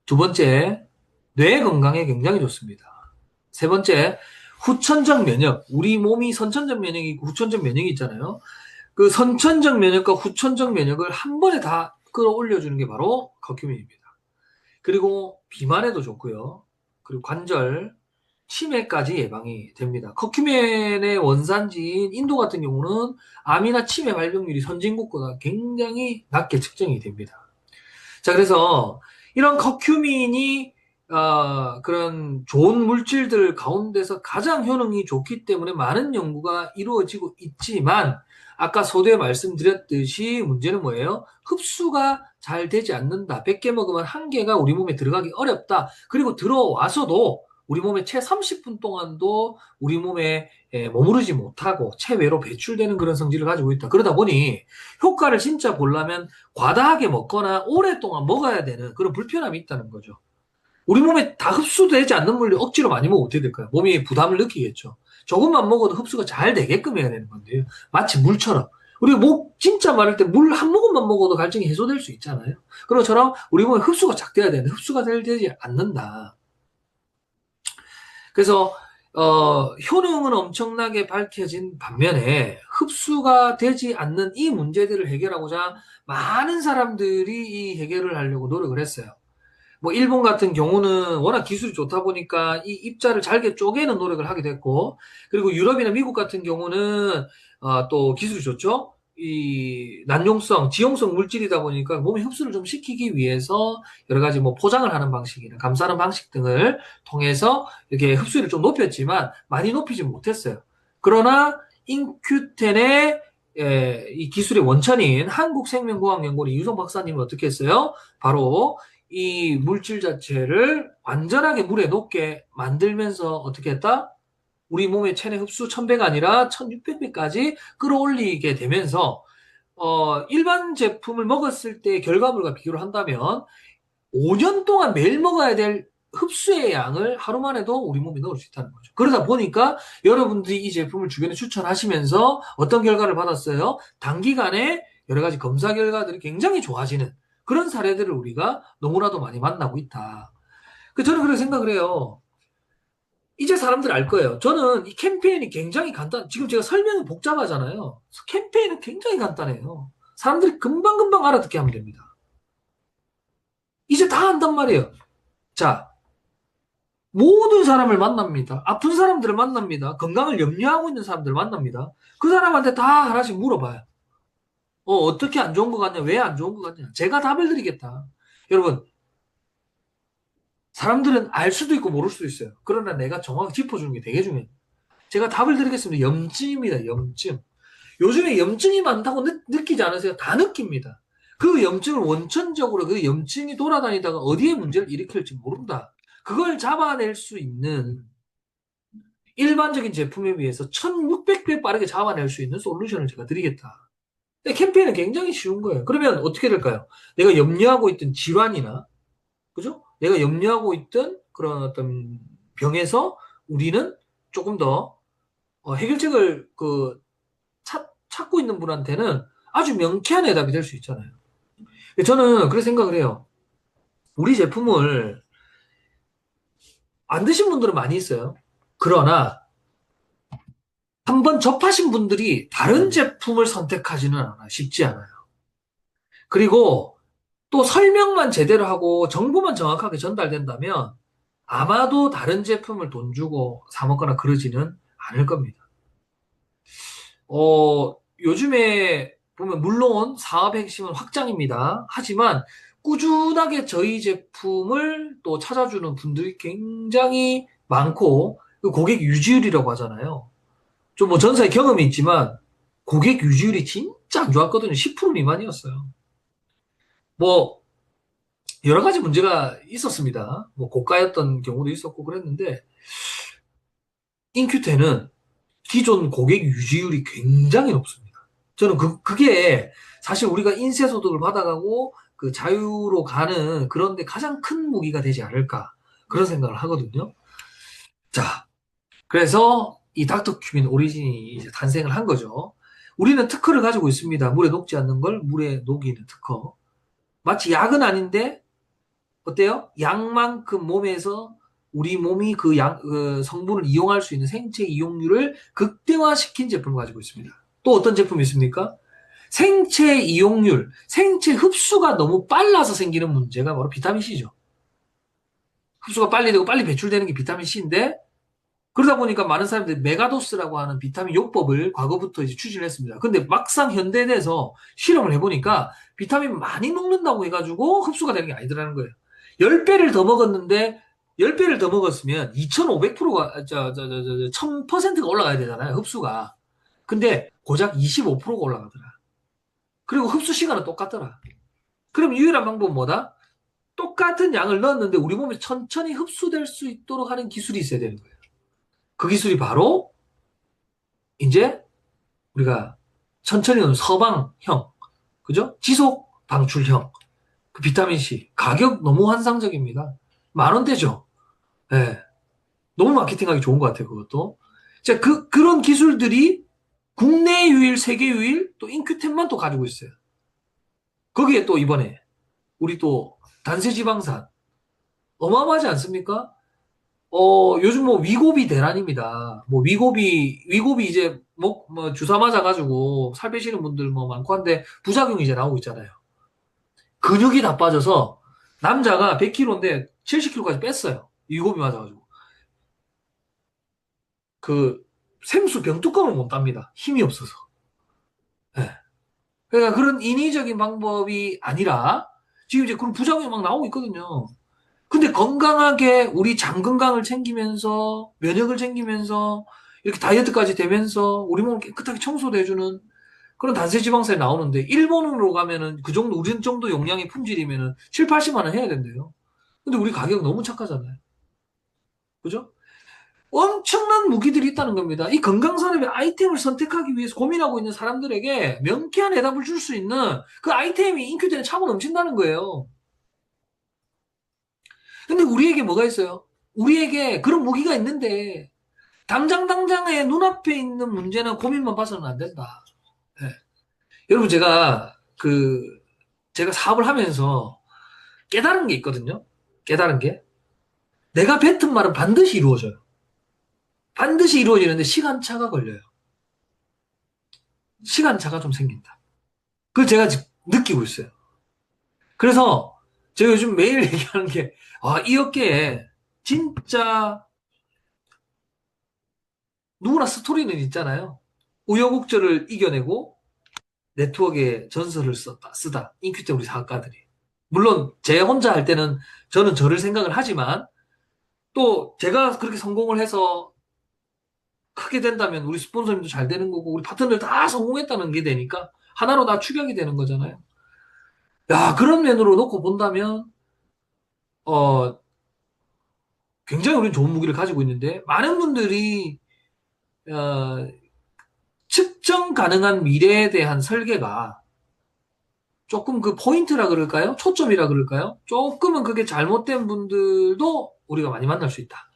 두 번째, 뇌 건강에 굉장히 좋습니다. 세 번째, 후천적 면역. 우리 몸이 선천적 면역이 있고 후천적 면역이 있잖아요. 그 선천적 면역과 후천적 면역을 한 번에 다 끌어올려주는 게 바로 커큐민입니다. 그리고 비만에도 좋고요. 그리고 관절, 치매까지 예방이 됩니다. 커큐민의 원산지인 인도 같은 경우는 암이나 치매 발병률이 선진국보다 굉장히 낮게 측정이 됩니다. 자, 그래서 이런 커큐민이 그런 좋은 물질들 가운데서 가장 효능이 좋기 때문에 많은 연구가 이루어지고 있지만 아까 서두에 말씀드렸듯이 문제는 뭐예요? 흡수가 잘 되지 않는다. 100개 먹으면 1개가 우리 몸에 들어가기 어렵다. 그리고 들어와서도 우리 몸에 채 30분 동안도 우리 몸에 머무르지 못하고 체외로 배출되는 그런 성질을 가지고 있다. 그러다 보니 효과를 진짜 보려면 과다하게 먹거나 오랫동안 먹어야 되는 그런 불편함이 있다는 거죠. 우리 몸에 다 흡수되지 않는 물을 억지로 많이 먹으면 어떻게 될까요? 몸이 부담을 느끼겠죠. 조금만 먹어도 흡수가 잘 되게끔 해야 되는 건데요. 마치 물처럼. 우리가 진짜 마를 때 물 한 모금만 먹어도 갈증이 해소될 수 있잖아요. 그런 것처럼 우리 몸에 흡수가 잘 돼야 되는데 흡수가 잘 되지 않는다. 그래서 효능은 엄청나게 밝혀진 반면에 흡수가 되지 않는 이 문제들을 해결하고자 많은 사람들이 이 해결을 하려고 노력을 했어요. 뭐 일본 같은 경우는 워낙 기술이 좋다 보니까 이 입자를 잘게 쪼개는 노력을 하게 됐고, 그리고 유럽이나 미국 같은 경우는 또 기술이 좋죠. 이 난용성, 지용성 물질이다 보니까 몸에 흡수를 좀 시키기 위해서 여러 가지 뭐 포장을 하는 방식이나 감싸는 방식 등을 통해서 이렇게 흡수율을 좀 높였지만 많이 높이지 못했어요. 그러나 인큐텐의 이 기술의 원천인 한국생명공학연구원의 유성 박사님은 어떻게 했어요? 바로 이 물질 자체를 완전하게 물에 녹게 만들면서 어떻게 했다? 우리 몸의 체내 흡수 1000배가 아니라 1600배까지 끌어올리게 되면서 일반 제품을 먹었을 때 결과물과 비교를 한다면 5년 동안 매일 먹어야 될 흡수의 양을 하루만 해도 우리 몸에 넣을 수 있다는 거죠. 그러다 보니까 여러분들이 이 제품을 주변에 추천하시면서 어떤 결과를 받았어요? 단기간에 여러 가지 검사 결과들이 굉장히 좋아지는 그런 사례들을 우리가 너무나도 많이 만나고 있다. 저는 그렇게 생각을 해요. 이제 사람들 알 거예요. 저는 이 캠페인이 굉장히 지금 제가 설명이 복잡하잖아요. 캠페인은 굉장히 간단해요. 사람들이 금방금방 알아듣게 하면 됩니다. 이제 다 안단 말이에요. 자, 모든 사람을 만납니다. 아픈 사람들을 만납니다. 건강을 염려하고 있는 사람들을 만납니다. 그 사람한테 다 하나씩 물어봐요. 어떻게 안 좋은 것 같냐? 왜 안 좋은 것 같냐? 제가 답을 드리겠다. 여러분, 사람들은 알 수도 있고 모를 수도 있어요. 그러나 내가 정확히 짚어주는 게 되게 중요해요. 제가 답을 드리겠습니다. 염증입니다. 염증. 요즘에 염증이 많다고 느끼지 않으세요? 다 느낍니다. 그 염증을 원천적으로 그 염증이 돌아다니다가 어디에 문제를 일으킬지 모른다. 그걸 잡아낼 수 있는 일반적인 제품에 비해서 1600배 빠르게 잡아낼 수 있는 솔루션을 제가 드리겠다. 근데 캠페인은 굉장히 쉬운 거예요. 그러면 어떻게 될까요? 내가 염려하고 있던 질환이나, 그죠? 내가 염려하고 있던 그런 어떤 병에서 우리는 조금 더 해결책을 찾고 있는 분한테는 아주 명쾌한 해답이 될 수 있잖아요. 저는 그렇게 생각을 해요. 우리 제품을 안 드신 분들은 많이 있어요. 그러나 한번 접하신 분들이 다른 제품을 선택하지는 않아요. 쉽지 않아요. 그리고 또 설명만 제대로 하고 정보만 정확하게 전달된다면 아마도 다른 제품을 돈 주고 사 먹거나 그러지는 않을 겁니다. 요즘에 보면 물론 사업의 핵심은 확장입니다. 하지만 꾸준하게 저희 제품을 또 찾아주는 분들이 굉장히 많고 그 고객 유지율이라고 하잖아요. 좀 뭐 전사의 경험이 있지만 고객 유지율이 진짜 안 좋았거든요. 10% 미만이었어요. 뭐 여러 가지 문제가 있었습니다. 뭐 고가였던 경우도 있었고 그랬는데 인큐테는 기존 고객 유지율이 굉장히 높습니다. 저는 그게 사실 우리가 인쇄소득을 받아가고 그 자유로 가는 그런데 가장 큰 무기가 되지 않을까 그런 생각을 하거든요. 자, 그래서 이 닥터 큐민 오리진이 이제 탄생을 한 거죠. 우리는 특허를 가지고 있습니다. 물에 녹지 않는 걸 물에 녹이는 특허. 마치 약은 아닌데 어때요? 약만큼 몸에서 우리 몸이 그 성분을 이용할 수 있는 생체 이용률을 극대화시킨 제품을 가지고 있습니다. 또 어떤 제품이 있습니까? 생체 이용률, 생체 흡수가 너무 빨라서 생기는 문제가 바로 비타민 C죠. 흡수가 빨리 되고 빨리 배출되는 게 비타민 C인데 그러다 보니까 많은 사람들이 메가도스라고 하는 비타민 요법을 과거부터 이제 추진을 했습니다. 근데 막상 현대에 대해서 실험을 해보니까 비타민 많이 먹는다고 해가지고 흡수가 되는 게 아니더라는 거예요. 10배를 더 먹었는데 10배를 더 먹었으면 2500%가 1000%가 올라가야 되잖아요. 흡수가. 근데 고작 25%가 올라가더라. 그리고 흡수 시간은 똑같더라. 그럼 유일한 방법은 뭐다? 똑같은 양을 넣었는데 우리 몸에 천천히 흡수될 수 있도록 하는 기술이 있어야 되는 거예요. 그 기술이 바로 이제 우리가 천천히 넣는 서방형, 그죠? 지속 방출형, 그 비타민 C. 가격 너무 환상적입니다. 10,000원대죠? 예. 너무 마케팅하기 좋은 것 같아요, 그것도. 자, 그런 기술들이 국내 유일, 세계 유일, 또 인큐템만 또 가지고 있어요. 거기에 또 이번에 우리 또 단세지방산 어마어마하지 않습니까? 요즘 뭐 위고비 대란입니다. 뭐 위고비 이제 뭐 주사 맞아가지고 살 빼시는 분들 뭐 많고 한데 부작용이 이제 나오고 있잖아요. 근육이 다 빠져서 남자가 100kg인데 70kg까지 뺐어요. 위고비 맞아가지고. 그 샘수 병뚜껑을 못 답니다. 힘이 없어서. 예. 그러니까 그런 인위적인 방법이 아니라 지금 이제 그런 부작용이 막 나오고 있거든요. 근데 건강하게 우리 장 건강을 챙기면서 면역을 챙기면서 이렇게 다이어트까지 되면서 우리 몸을 깨끗하게 청소도 해주는 그런 단세지방산이 나오는데 일본으로 가면은 그 정도 우리 정도 용량의 품질이면은 7, 80만 원 해야 된대요. 근데 우리 가격 너무 착하잖아요. 그죠? 엄청난 무기들이 있다는 겁니다. 이 건강산업의 아이템을 선택하기 위해서 고민하고 있는 사람들에게 명쾌한 해답을 줄 수 있는 그 아이템이 인큐대에 차고 넘친다는 거예요. 근데 우리에게 뭐가 있어요? 우리에게 그런 무기가 있는데 당장의 눈앞에 있는 문제나 고민만 봐서는 안 된다. 네. 여러분 제가 사업을 하면서 깨달은 게 있거든요. 깨달은 게 내가 뱉은 말은 반드시 이루어져요. 반드시 이루어지는데 시간차가 걸려요. 시간차가 좀 생긴다. 그걸 제가 지금 느끼고 있어요. 그래서 제가 요즘 매일 얘기하는 게, 이 업계에 진짜 누구나 스토리는 있잖아요. 우여곡절을 이겨내고 네트워크에 전설을 쓰다. 인큐테 우리 사업가들이. 물론 제 혼자 할 때는 저는 저를 생각을 하지만 또 제가 그렇게 성공을 해서 크게 된다면 우리 스폰서님도 잘 되는 거고 우리 파트너들 다 성공했다는 게 되니까 하나로 다 축약이 되는 거잖아요. 야, 그런 면으로 놓고 본다면 어, 굉장히 우리는 좋은 무기를 가지고 있는데 많은 분들이 어, 측정 가능한 미래에 대한 설계가 조금 그 포인트라 그럴까요? 초점이라 그럴까요? 조금은 그게 잘못된 분들도 우리가 많이 만날 수 있다.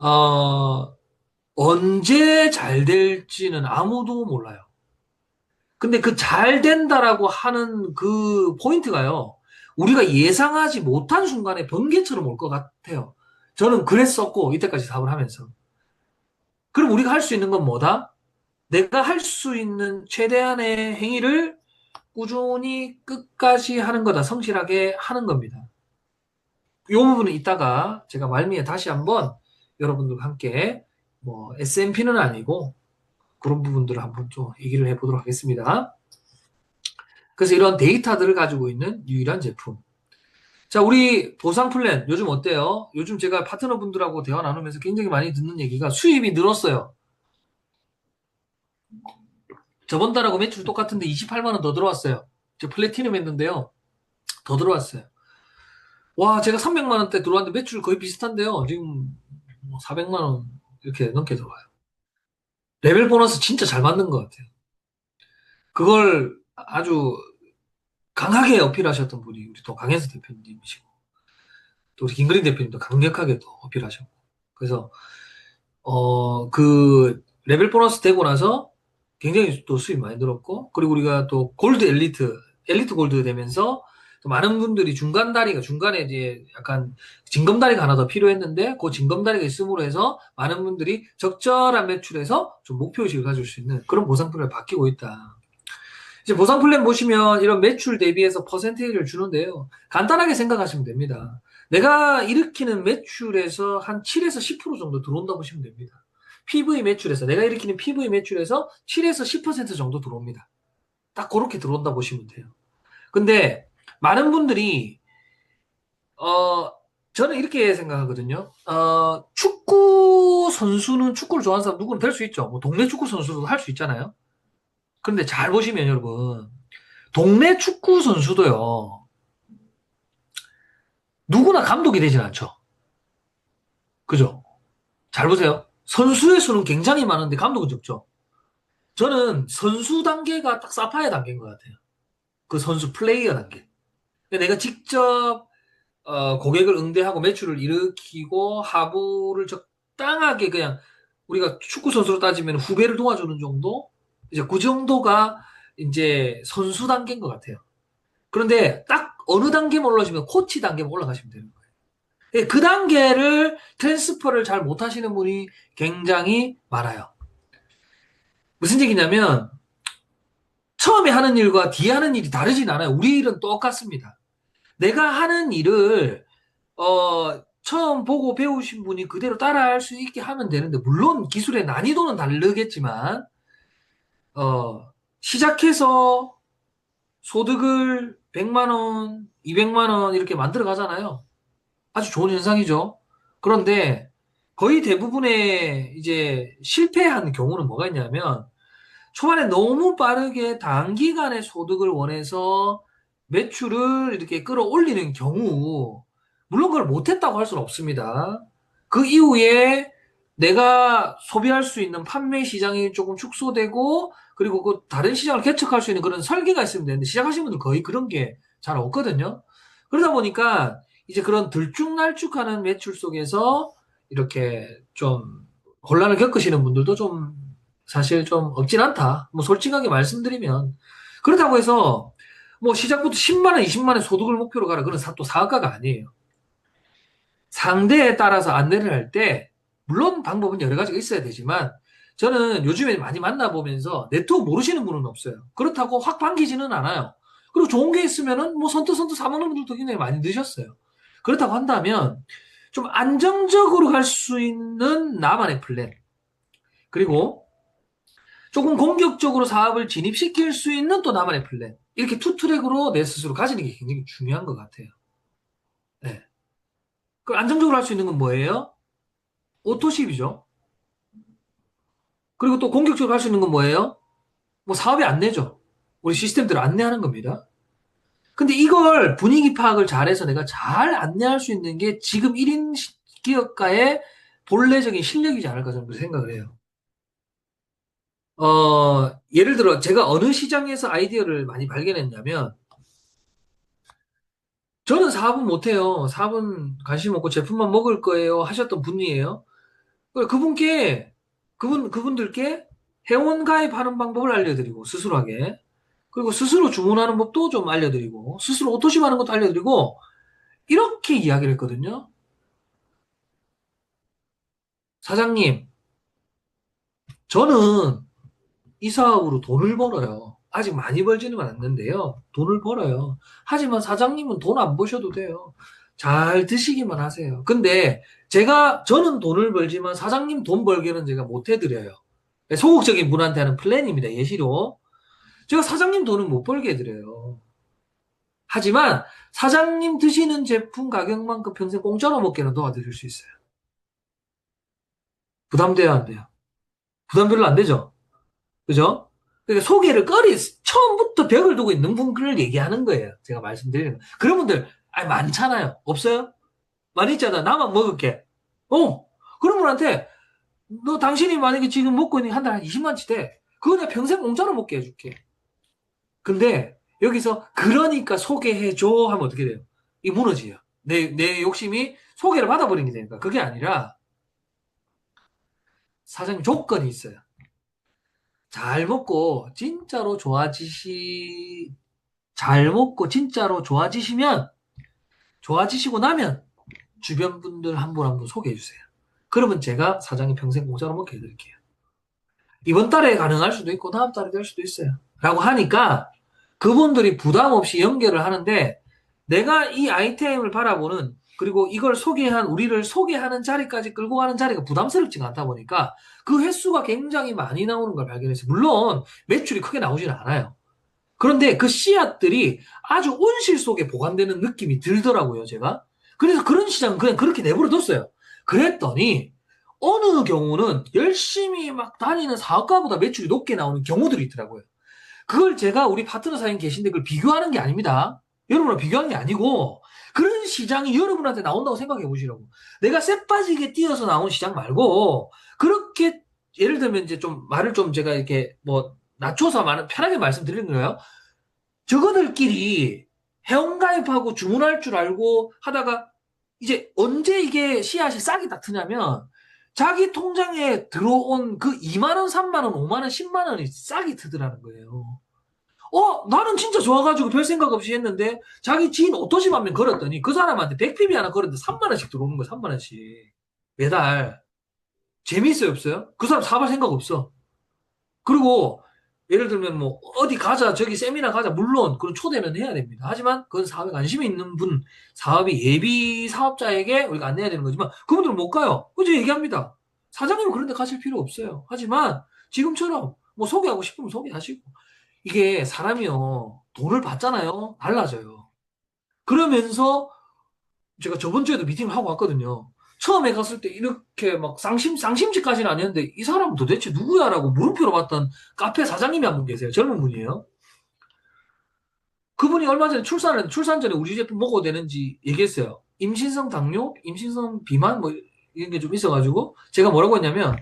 어, 언제 잘 될지는 아무도 몰라요. 근데 그 잘 된다라고 하는 그 포인트가요. 우리가 예상하지 못한 순간에 번개처럼 올 것 같아요. 저는 그랬었고, 이때까지 사업을 하면서. 그럼 우리가 할 수 있는 건 뭐다? 내가 할 수 있는 최대한의 행위를 꾸준히 끝까지 하는 거다. 성실하게 하는 겁니다. 이 부분은 이따가 제가 말미에 다시 한번 여러분들과 함께 뭐 SMP는 아니고 그런 부분들을 한번 좀 얘기를 해보도록 하겠습니다. 그래서 이런 데이터들을 가지고 있는 유일한 제품. 자, 우리 보상 플랜 요즘 어때요? 요즘 제가 파트너분들하고 대화 나누면서 굉장히 많이 듣는 얘기가 수입이 늘었어요. 저번 달하고 매출 똑같은데 28만 원 더 들어왔어요. 저 플래티넘 했는데요. 더 들어왔어요. 와, 제가 300만 원대 들어왔는데 매출 거의 비슷한데요. 지금 400만 원 이렇게 넘게 들어와요. 레벨 보너스 진짜 잘 맞는 것 같아요. 그걸 아주 강하게 어필하셨던 분이 우리 또 강현수 대표님이시고 또 우리 김그린 대표님도 강력하게 또 어필하셨고 그래서 그 레벨 보너스 되고 나서 굉장히 또 수입 많이 늘었고 그리고 우리가 또 골드 엘리트 골드 되면서 또 많은 분들이 중간에 이제 약간 징검다리가 하나 더 필요했는데 그 징검다리가 있음으로 해서 많은 분들이 적절한 매출에서 좀 목표의식을 가질 수 있는 그런 보상 플랜을 바뀌고 있다. 이제 보상 플랜 보시면 이런 매출 대비해서 퍼센테이지를 주는데요. 간단하게 생각하시면 됩니다. 내가 일으키는 매출에서 한 7에서 10% 정도 들어온다 보시면 됩니다. PV 매출에서, 내가 일으키는 PV 매출에서 7에서 10% 정도 들어옵니다. 딱 그렇게 들어온다 보시면 돼요. 근데 많은 분들이, 어, 저는 이렇게 생각하거든요. 축구 선수는 축구를 좋아하는 사람 누구는 될 수 있죠. 뭐 동네 축구 선수도 할 수 있잖아요. 그런데 잘 보시면 여러분, 동네 축구 선수도요, 누구나 감독이 되진 않죠. 그죠? 잘 보세요. 선수의 수는 굉장히 많은데 감독은 적죠. 저는 선수 단계가 딱 사파이어 단계인 것 같아요. 그 선수 플레이어 단계. 내가 직접 고객을 응대하고 매출을 일으키고 하부를 적당하게 그냥 우리가 축구 선수로 따지면 후배를 도와주는 정도? 이제 그 정도가 이제 선수 단계인 것 같아요. 그런데 딱 어느 단계만 올라가시면 코치 단계만 올라가시면 되는 거예요. 그 단계를 트랜스퍼를 잘 못하시는 분이 굉장히 많아요. 무슨 얘기냐면 처음에 하는 일과 뒤에 하는 일이 다르진 않아요. 우리 일은 똑같습니다. 내가 하는 일을 처음 보고 배우신 분이 그대로 따라할 수 있게 하면 되는데 물론 기술의 난이도는 다르겠지만 시작해서 소득을 100만 원, 200만 원 이렇게 만들어 가잖아요. 아주 좋은 현상이죠. 그런데 거의 대부분의 이제 실패한 경우는 뭐가 있냐면 초반에 너무 빠르게 단기간에 소득을 원해서 매출을 이렇게 끌어올리는 경우, 물론 그걸 못했다고 할 수는 없습니다. 그 이후에 내가 소비할 수 있는 판매 시장이 조금 축소되고, 그리고 그 다른 시장을 개척할 수 있는 그런 설계가 있으면 되는데, 시작하시는 분들 거의 그런 게 잘 없거든요. 그러다 보니까 이제 그런 들쭉날쭉하는 매출 속에서 이렇게 좀 곤란을 겪으시는 분들도 좀 사실 좀 없진 않다. 뭐 솔직하게 말씀드리면. 그렇다고 해서 뭐 시작부터 10만 원, 20만 원 소득을 목표로 가라. 그런 또 사업가가 아니에요. 상대에 따라서 안내를 할 때 물론 방법은 여러 가지가 있어야 되지만 저는 요즘에 많이 만나보면서 네트워크 모르시는 분은 없어요. 그렇다고 확 반기지는 않아요. 그리고 좋은 게 있으면은 뭐 선뜻선뜻 사먹는 분들도 굉장히 많이 드셨어요. 그렇다고 한다면 좀 안정적으로 갈 수 있는 나만의 플랜. 그리고 조금 공격적으로 사업을 진입시킬 수 있는 또 나만의 플랜. 이렇게 투 트랙으로 내 스스로 가지는 게 굉장히 중요한 것 같아요. 네. 그럼 안정적으로 할 수 있는 건 뭐예요? 오토십이죠. 그리고 또 공격적으로 할 수 있는 건 뭐예요? 뭐 사업의 안내죠. 우리 시스템대로 안내하는 겁니다. 근데 이걸 분위기 파악을 잘해서 내가 잘 안내할 수 있는 게 지금 1인 기업가의 본래적인 실력이지 않을까 저는 그렇게 생각을 해요. 예를 들어 제가 어느 시장에서 아이디어를 많이 발견했냐면 저는 사업은 못해요. 사업은 관심 없고 제품만 먹을 거예요. 하셨던 분이에요. 그분께, 그분들께 회원 가입하는 방법을 알려드리고, 스스로 하게. 그리고 스스로 주문하는 법도 좀 알려드리고, 스스로 오토십 하는 것도 알려드리고, 이렇게 이야기를 했거든요. 사장님, 저는 이 사업으로 돈을 벌어요. 아직 많이 벌지는 않았는데요. 돈을 벌어요. 하지만 사장님은 돈 안 버셔도 돼요. 잘 드시기만 하세요. 근데 저는 돈을 벌지만 사장님 돈 벌게는 제가 못 해드려요. 소극적인 분한테 하는 플랜입니다. 예시로. 제가 사장님 돈은 못 벌게 해드려요. 하지만 사장님 드시는 제품 가격만큼 평생 공짜로 먹게는 도와드릴 수 있어요. 부담돼야 안 돼요? 부담 별로 안 되죠? 그죠? 그러니까 처음부터 벽을 두고 있는 분들을 얘기하는 거예요. 제가 말씀드리는 거. 그런 분들, 아니, 많잖아요. 없어요? 많이 있잖아. 나만 먹을게. 어, 그런 분한테, 당신이 만약에 지금 먹고 있는 한 달에 한 20만치 돼. 그거 내가 평생 공짜로 먹게 해줄게. 근데, 여기서, 그러니까 소개해줘 하면 어떻게 돼요? 이 무너져요. 내 욕심이 소개를 받아버리게 되니까. 그게 아니라, 사장님 조건이 있어요. 잘 먹고, 잘 먹고 진짜로 좋아지시고 나면 주변 분들 한 분 한 분 소개해 주세요. 그러면 제가 사장님 평생 공짜로 먹게 해드릴게요. 이번 달에 가능할 수도 있고 다음 달에 될 수도 있어요. 라고 하니까 그분들이 부담 없이 연결을 하는데 내가 이 아이템을 바라보는 그리고 우리를 소개하는 자리까지 끌고 가는 자리가 부담스럽지가 않다 보니까 그 횟수가 굉장히 많이 나오는 걸 발견했어요. 물론 매출이 크게 나오지는 않아요. 그런데 그 씨앗들이 아주 온실 속에 보관되는 느낌이 들더라고요, 제가. 그래서 그런 시장은 그냥 그렇게 내버려뒀어요. 그랬더니 어느 경우는 열심히 막 다니는 사업가보다 매출이 높게 나오는 경우들이 있더라고요. 그걸 제가 우리 파트너 사장님 계신데 그걸 비교하는 게 아닙니다. 여러분과 비교하는 게 아니고 그런 시장이 여러분한테 나온다고 생각해 보시라고. 내가 쎄 빠지게 뛰어서 나온 시장 말고 그렇게 예를 들면 이제 좀 말을 좀 제가 이렇게 뭐 낮춰서 편하게 말씀드리는 거예요. 저거들끼리 회원가입하고 주문할 줄 알고 하다가 이제 언제 이게 씨앗이 싹이 다 트냐면 자기 통장에 들어온 그 2만 원, 3만 원, 5만 원, 10만 원이 싹이 트더라는 거예요. 나는 진짜 좋아가지고 별 생각 없이 했는데 자기 지인 오토십 한 명 걸었더니 그 사람한테 100PB 하나 걸었는데 3만 원씩 들어오는 거야, 3만 원씩. 매달. 재미있어요, 없어요? 그 사람 사업할 생각 없어. 그리고 예를 들면 뭐 어디 가자, 저기 세미나 가자, 물론 그런 초대는 해야 됩니다. 하지만 그건 사업에 관심이 있는 분, 사업이 예비 사업자에게 우리가 안내해야 되는 거지만 그분들은 못 가요. 그저 얘기합니다. 사장님은 그런 데 가실 필요 없어요. 하지만 지금처럼 뭐 소개하고 싶으면 소개하시고, 이게 사람이요 돈을 받잖아요. 달라져요. 그러면서 제가 저번 주에도 미팅을 하고 왔거든요. 처음에 갔을 때 이렇게 막 쌍심지까지는 아니었는데 이 사람은 도대체 누구야라고 물음표로 봤던 카페 사장님이 한 분 계세요. 젊은 분이에요. 그분이 얼마 전에 출산 전에 우리 제품 먹어도 되는지 얘기했어요. 임신성 당뇨, 임신성 비만 뭐 이런 게 좀 있어가지고 제가 뭐라고 했냐면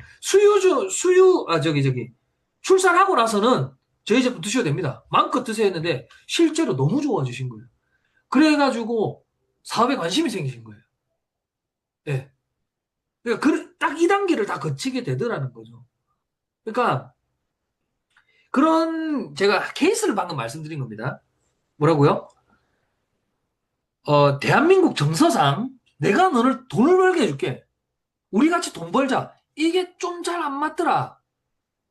출산하고 나서는 저희 제품 드셔도 됩니다. 마음껏 드세요 했는데 실제로 너무 좋아지신 거예요. 그래가지고 사업에 관심이 생기신 거예요. 예. 그러니까 딱 이 단계를 다 거치게 되더라는 거죠. 그러니까 그런 제가 케이스를 방금 말씀드린 겁니다. 뭐라고요? 대한민국 정서상 내가 너를 돈을 벌게 해줄게. 우리 같이 돈 벌자. 이게 좀 잘 안 맞더라.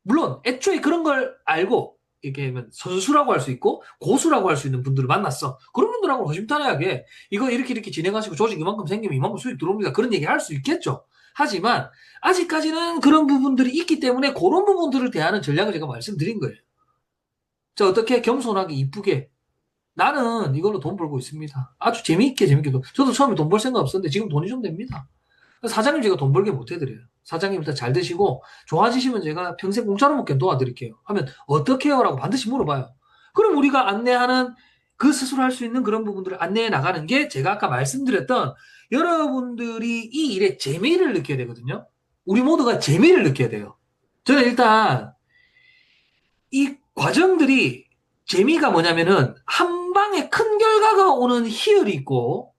물론 애초에 그런 걸 알고 이렇게 하면 선수라고 할 수 있고 고수라고 할 수 있는 분들을 만났어. 그런 분들하고 허심탄회하게 이거 이렇게 진행하시고 조직 이만큼 생기면 이만큼 수익 들어옵니다. 그런 얘기 할 수 있겠죠. 하지만 아직까지는 그런 부분들이 있기 때문에 그런 부분들을 대하는 전략을 제가 말씀드린 거예요. 자, 어떻게 겸손하게 이쁘게 나는 이걸로 돈 벌고 있습니다. 아주 재미있게 저도 처음에 돈 벌 생각 없었는데 지금 돈이 좀 됩니다. 사장님 제가 돈 벌게 못 해드려요. 사장님 일단 잘 드시고 좋아지시면 제가 평생 공짜로 먹게 도와드릴게요. 하면 어떻게 해요? 라고 반드시 물어봐요. 그럼 우리가 안내하는 그 스스로 할 수 있는 그런 부분들을 안내해 나가는 게 제가 아까 말씀드렸던 여러분들이 이 일에 재미를 느껴야 되거든요. 우리 모두가 재미를 느껴야 돼요. 저는 일단 이 과정들이 재미가 뭐냐면은 한 방에 큰 결과가 오는 희열이 있고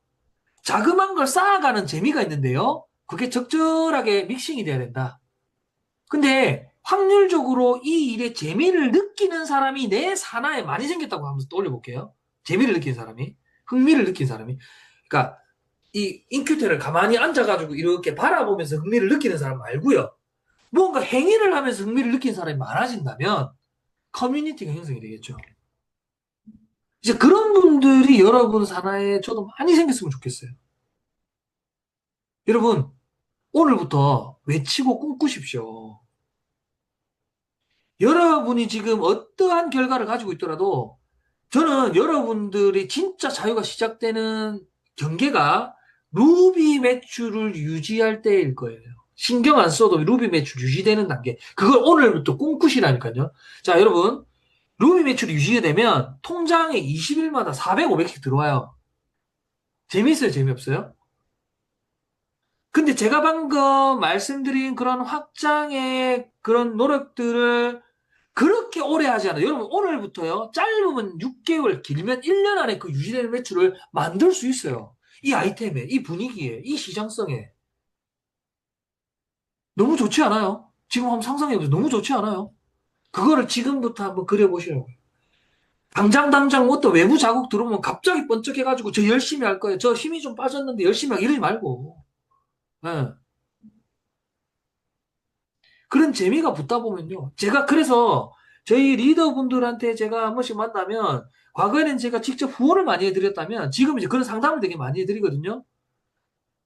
자그마한 걸 쌓아가는 재미가 있는데요. 그게 적절하게 믹싱이 돼야 된다. 근데 확률적으로 이 일에 재미를 느끼는 사람이 내 산하에 많이 생겼다고 한번 떠올려 볼게요. 재미를 느끼는 사람이, 흥미를 느끼는 사람이. 그러니까 이 인큐테를 가만히 앉아가지고 이렇게 바라보면서 흥미를 느끼는 사람 말고요. 뭔가 행위를 하면서 흥미를 느끼는 사람이 많아진다면 커뮤니티가 형성이 되겠죠. 이제 그런 분들이 여러분 산하에 저도 많이 생겼으면 좋겠어요. 여러분, 오늘부터 외치고 꿈꾸십시오. 여러분이 지금 어떠한 결과를 가지고 있더라도 저는 여러분들이 진짜 자유가 시작되는 경계가 루비 매출을 유지할 때일 거예요. 신경 안 써도 루비 매출 유지되는 단계. 그걸 오늘부터 꿈꾸시라니까요. 자, 여러분. 루비 매출이 유지가 되면 통장에 20일마다 400, 500씩 들어와요. 재밌어요? 재미없어요? 근데 제가 방금 말씀드린 그런 확장의 그런 노력들을 그렇게 오래 하지 않아요. 여러분, 오늘부터요, 짧으면 6개월, 길면 1년 안에 그 유지되는 매출을 만들 수 있어요. 이 아이템에, 이 분위기에, 이 시장성에. 너무 좋지 않아요? 지금 한번 상상해보세요. 너무 좋지 않아요? 그거를 지금부터 한번 그려보시라고요. 당장 뭐 또 외부 자국 들어오면 갑자기 번쩍해가지고 저 열심히 할 거예요. 저 힘이 좀 빠졌는데 열심히 하고 이러지 말고. 예. 그런 재미가 붙다 보면요. 제가 그래서 저희 리더분들한테 제가 한 번씩 만나면 과거에는 제가 직접 후원을 많이 해드렸다면 지금 이제 그런 상담을 되게 많이 해드리거든요.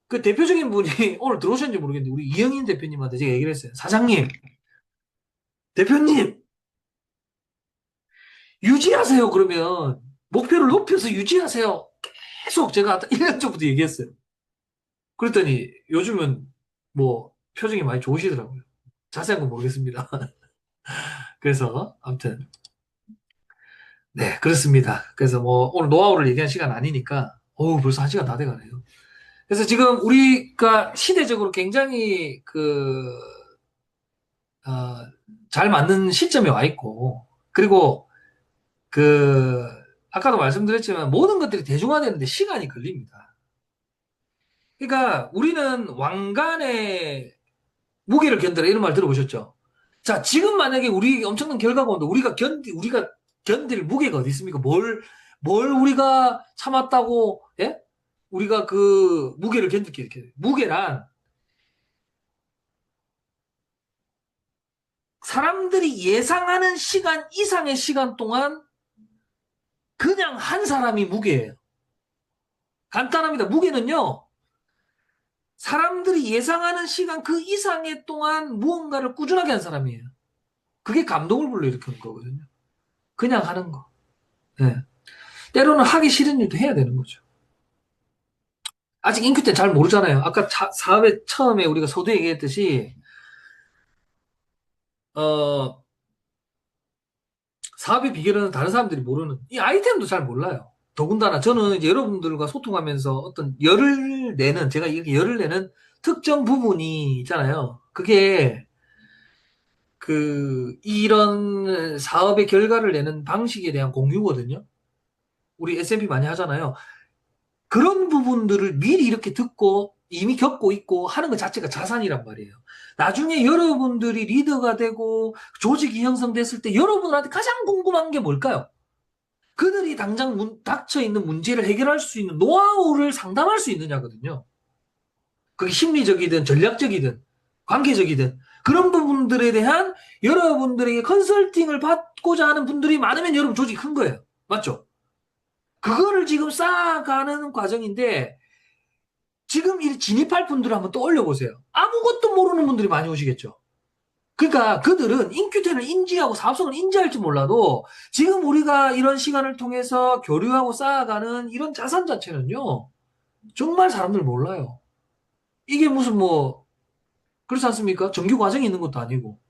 그 대표적인 분이 오늘 들어오셨는지 모르겠는데 우리 이영인 대표님한테 제가 얘기를 했어요. 사장님, 대표님 유지하세요. 그러면 목표를 높여서 유지하세요. 계속 제가 1년 전부터 얘기했어요. 그랬더니 요즘은 뭐 표정이 많이 좋으시더라고요. 자세한 건 모르겠습니다. 그래서 아무튼 네, 그렇습니다. 그래서 뭐 오늘 노하우를 얘기한 시간 아니니까 어우 벌써 한 시간 다 돼가네요. 그래서 지금 우리가 시대적으로 굉장히 어, 잘 맞는 시점에 와 있고 그리고 그 아까도 말씀드렸지만 모든 것들이 대중화되는데 시간이 걸립니다. 그러니까 우리는 왕관의 무게를 견뎌라 이런 말 들어보셨죠? 자, 지금 만약에 우리 엄청난 결과가 온다. 우리가 견딜 무게가 어디 있습니까? 뭘 우리가 참았다고, 예? 우리가 그 무게를 견딜게 이렇게. 무게란 사람들이 예상하는 시간 이상의 시간 동안 그냥 한 사람이 무게예요. 간단합니다. 무게는요, 사람들이 예상하는 시간 그 이상의 동안 무언가를 꾸준하게 한 사람이에요. 그게 감동을 불러일으키는 거거든요. 그냥 하는 거. 네. 때로는 하기 싫은 일도 해야 되는 거죠. 아직 인큐 때는 잘 모르잖아요. 아까 사업의 처음에 우리가 서두 얘기했듯이, 어, 사업의 비결은 다른 사람들이 모르는, 이 아이템도 잘 몰라요. 더군다나 저는 이제 여러분들과 소통하면서 어떤 열을 내는, 제가 이렇게 열을 내는 특정 부분이 있잖아요. 그게 이런 사업의 결과를 내는 방식에 대한 공유거든요. 우리 SMP 많이 하잖아요. 그런 부분들을 미리 이렇게 듣고 이미 겪고 있고 하는 것 자체가 자산이란 말이에요. 나중에 여러분들이 리더가 되고 조직이 형성됐을 때 여러분한테 가장 궁금한 게 뭘까요? 그들이 당장 닥쳐 있는 문제를 해결할 수 있는 노하우를 상담할 수 있느냐거든요. 그게 심리적이든 전략적이든 관계적이든 그런 부분들에 대한 여러분들에게 컨설팅을 받고자 하는 분들이 많으면 여러분 조직이 큰 거예요. 맞죠? 그거를 지금 쌓아가는 과정인데 지금 이 진입할 분들을 한번 떠올려 보세요. 아무것도 모르는 분들이 많이 오시겠죠. 그러니까 그들은 인큐텐을 인지하고 사업성을 인지할지 몰라도 지금 우리가 이런 시간을 통해서 교류하고 쌓아가는 이런 자산 자체는요. 정말 사람들 몰라요. 이게 무슨 뭐 그렇지 않습니까? 정규 과정이 있는 것도 아니고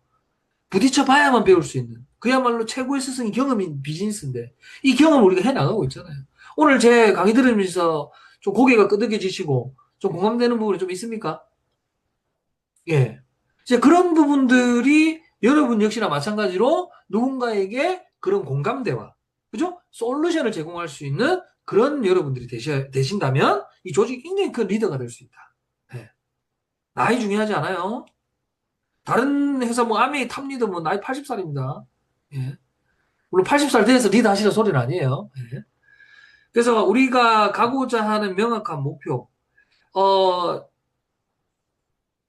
부딪혀 봐야만 배울 수 있는 그야말로 최고의 스승이 경험인 비즈니스인데 이 경험을 우리가 해나가고 있잖아요. 오늘 제 강의 들으면서 좀 고개가 끄덕여지시고 좀 공감되는 부분이 좀 있습니까? 예. 이제 그런 부분들이 여러분 역시나 마찬가지로 누군가에게 그런 공감대와 그죠? 솔루션을 제공할 수 있는 그런 여러분들이 되신다면 이 조직이 굉장히 큰 리더가 될 수 있다. 예. 나이 중요하지 않아요. 다른 회사 뭐 아메이 탑 리더 뭐 나이 80살입니다. 예. 물론 80살 돼서 리더 하시는 소리는 아니에요. 예. 그래서 우리가 가고자 하는 명확한 목표, 어,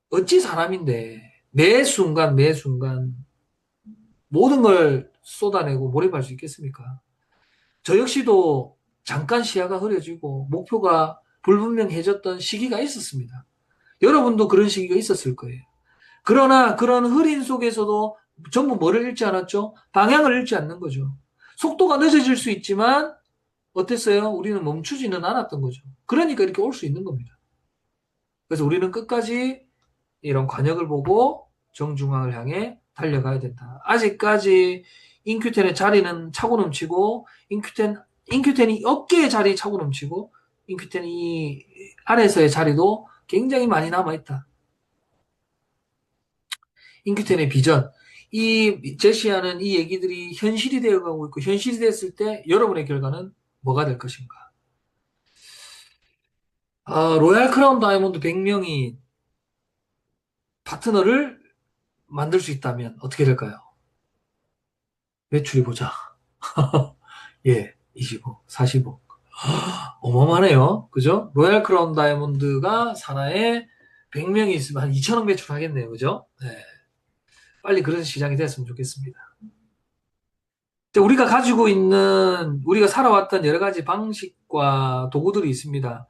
어찌 사람인데 매 순간 매 순간 모든 걸 쏟아내고 몰입할 수 있겠습니까? 저 역시도 잠깐 시야가 흐려지고 목표가 불분명해졌던 시기가 있었습니다. 여러분도 그런 시기가 있었을 거예요. 그러나 그런 흐린 속에서도 전부 뭐를 잃지 않았죠? 방향을 잃지 않는 거죠. 속도가 늦어질 수 있지만 어땠어요? 우리는 멈추지는 않았던 거죠. 그러니까 이렇게 올 수 있는 겁니다. 그래서 우리는 끝까지 이런 관역을 보고 정중앙을 향해 달려가야 된다. 아직까지 인큐텐의 자리는 차고 넘치고 인큐텐이 어깨의 자리 차고 넘치고 인큐텐이 아래에서의 자리도 굉장히 많이 남아있다. 인큐텐의 비전. 이 제시하는 이 얘기들이 현실이 되어가고 있고 현실이 됐을 때 여러분의 결과는 뭐가 될 것인가? 로얄 크라운 다이아몬드 100명이 파트너를 만들 수 있다면 어떻게 될까요? 매출이 보자. 예, 20억, 40억. 어마어마하네요. 그죠? 로얄 크라운 다이아몬드가 산하에 100명이 있으면 한 2천억 매출하겠네요. 그죠? 네. 빨리 그런 시장이 됐으면 좋겠습니다. 우리가 가지고 있는, 우리가 살아왔던 여러 가지 방식과 도구들이 있습니다.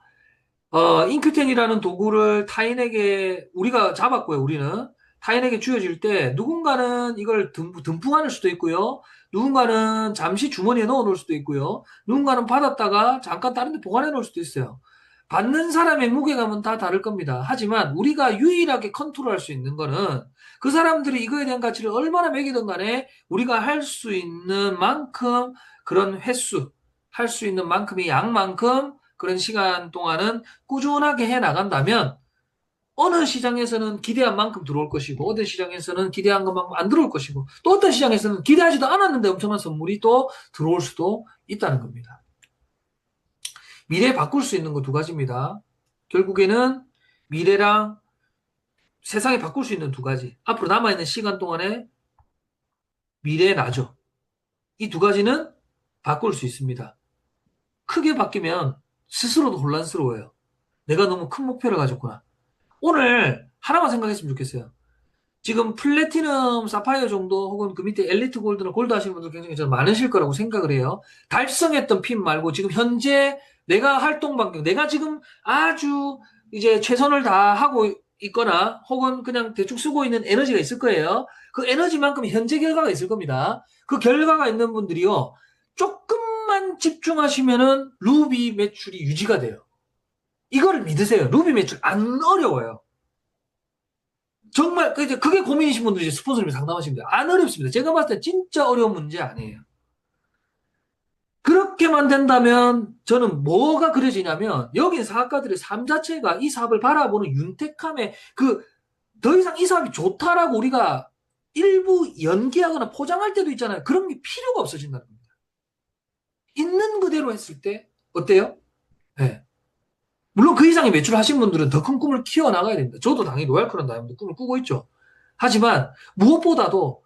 인큐텐이라는 도구를 타인에게, 우리가 잡았고요, 우리는. 타인에게 쥐어질 때 누군가는 이걸 듬풍할 수도 있고요. 누군가는 잠시 주머니에 넣어 놓을 수도 있고요. 누군가는 받았다가 잠깐 다른 데 보관해 놓을 수도 있어요. 받는 사람의 무게감은 다 다를 겁니다. 하지만 우리가 유일하게 컨트롤할 수 있는 거는 그 사람들이 이거에 대한 가치를 얼마나 매기든 간에 우리가 할 수 있는 만큼 그런 횟수, 할 수 있는 만큼의 양만큼 그런 시간 동안은 꾸준하게 해 나간다면 어느 시장에서는 기대한 만큼 들어올 것이고 어떤 시장에서는 기대한 것만큼 안 들어올 것이고 또 어떤 시장에서는 기대하지도 않았는데 엄청난 선물이 또 들어올 수도 있다는 겁니다. 미래 바꿀 수 있는 거 두 가지입니다. 결국에는 미래랑 세상에 바꿀 수 있는 두 가지. 앞으로 남아있는 시간 동안에 미래의 나죠. 이 두 가지는 바꿀 수 있습니다. 크게 바뀌면 스스로도 혼란스러워요. 내가 너무 큰 목표를 가졌구나. 오늘 하나만 생각했으면 좋겠어요. 지금 플래티넘, 사파이어 정도 혹은 그 밑에 엘리트 골드나 골드 하시는 분들 굉장히 저는 많으실 거라고 생각을 해요. 달성했던 핀 말고 지금 현재 내가 활동 반경, 내가 지금 아주 이제 최선을 다하고 있거나 혹은 그냥 대충 쓰고 있는 에너지가 있을 거예요. 그 에너지만큼 현재 결과가 있을 겁니다. 그 결과가 있는 분들이요. 조금만 집중하시면은 루비 매출이 유지가 돼요. 이거를 믿으세요. 루비 매출 안 어려워요. 정말 그게 고민이신 분들 이제 스폰서님이 상담하시면 돼요. 안 어렵습니다. 제가 봤을 때 진짜 어려운 문제 아니에요. 그렇게만 된다면 저는 뭐가 그려지냐면 여긴 사업가들의 삶 자체가 이 사업을 바라보는 윤택함에 그 더 이상 이 사업이 좋다라고 우리가 일부 연기하거나 포장할 때도 있잖아요. 그런 게 필요가 없어진다는 겁니다. 있는 그대로 했을 때 어때요? 네. 물론 그 이상의 매출을 하신 분들은 더 큰 꿈을 키워나가야 됩니다. 저도 당연히 로얄 크라운 다이아몬드 꿈을 꾸고 있죠. 하지만 무엇보다도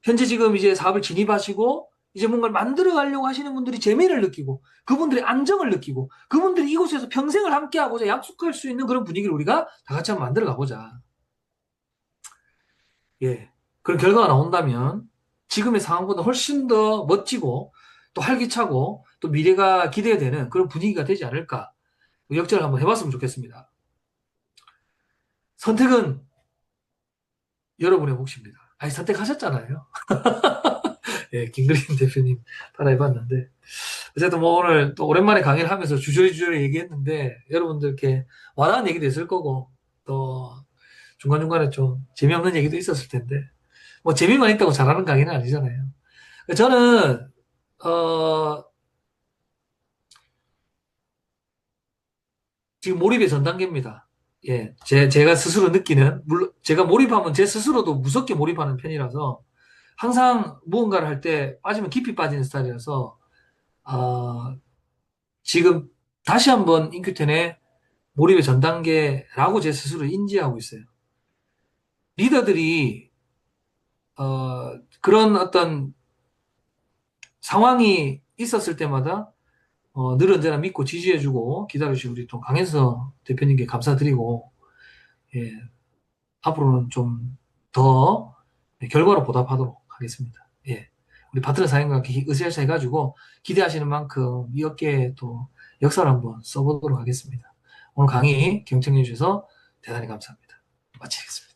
현재 지금 이제 사업을 진입하시고 이제 뭔가를 만들어 가려고 하시는 분들이 재미를 느끼고 그분들의 안정을 느끼고 그분들이 이곳에서 평생을 함께하고자 약속할 수 있는 그런 분위기를 우리가 다 같이 한번 만들어 가보자. 예. 그런 결과가 나온다면 지금의 상황보다 훨씬 더 멋지고 또 활기차고 또 미래가 기대되는 그런 분위기가 되지 않을까. 역전을 한번 해봤으면 좋겠습니다. 선택은 여러분의 몫입니다. 아니, 선택하셨잖아요. 예, 김그림 대표님 따라해봤는데. 어쨌든 뭐 오늘 또 오랜만에 강의를 하면서 주저리주저리 얘기했는데 여러분들 이렇게 와닿은 얘기도 있을 거고 또 중간중간에 좀 재미없는 얘기도 있었을 텐데 뭐 재미만 있다고 잘하는 강의는 아니잖아요. 저는 어 지금 몰입의 전 단계입니다. 예, 제가 스스로 느끼는 물론 제가 몰입하면 제 스스로도 무섭게 몰입하는 편이라서 항상 무언가를 할 때 빠지면 깊이 빠지는 스타일이라서 어, 지금 다시 한번 인큐텐에 몰입의 전 단계라고 제 스스로 인지하고 있어요. 리더들이 그런 어떤 상황이 있었을 때마다 늘 언제나 믿고 지지해주고 기다려주신 우리 또 강현서 대표님께 감사드리고 예, 앞으로는 좀 더 결과로 보답하도록 하겠습니다. 예, 우리 파트너 사장님과 으쌰으쌰 해가지고 기대하시는 만큼 이 업계에 또 역사를 한번 써보도록 하겠습니다. 오늘 강의 경청해 주셔서 대단히 감사합니다. 마치겠습니다.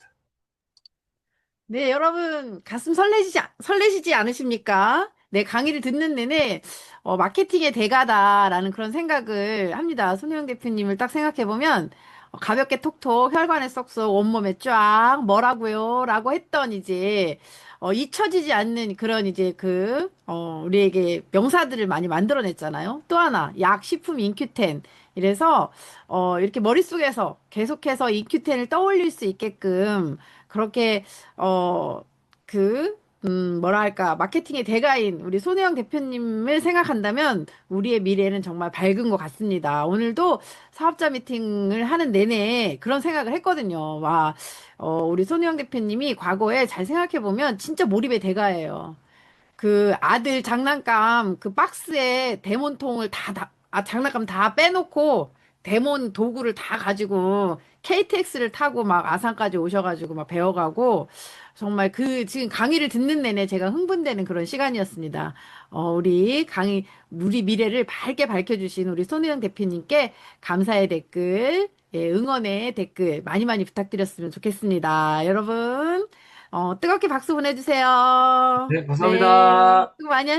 네, 여러분, 가슴 설레시지 않으십니까? 네, 강의를 듣는 내내, 마케팅의 대가다라는 그런 생각을 합니다. 손혜영 대표님을 딱 생각해보면, 가볍게 톡톡, 혈관에 쏙쏙, 온몸에 쫙, 뭐라고요? 라고 했던 이제, 잊혀지지 않는 그런 이제 우리에게 명사들을 많이 만들어냈잖아요. 또 하나, 약, 식품, 인큐텐. 이래서, 이렇게 머릿속에서 계속해서 인큐텐을 떠올릴 수 있게끔, 그렇게 어, 뭐랄까, 마케팅의 대가인 우리 손혜영 대표님을 생각한다면 우리의 미래는 정말 밝은 것 같습니다. 오늘도 사업자 미팅을 하는 내내 그런 생각을 했거든요. 와, 우리 손혜영 대표님이 과거에 잘 생각해보면 진짜 몰입의 대가예요. 그 아들 장난감 그 박스에 데몬통을 장난감 다 빼놓고 데몬 도구를 다 가지고 KTX를 타고 막 아산까지 오셔가지고 막 배워가고 정말 지금 강의를 듣는 내내 제가 흥분되는 그런 시간이었습니다. 우리 미래를 밝게 밝혀주신 우리 손혜영 대표님께 감사의 댓글, 예, 응원의 댓글 많이 많이 부탁드렸으면 좋겠습니다. 여러분, 뜨겁게 박수 보내주세요. 네, 네, 감사합니다. 수고 많이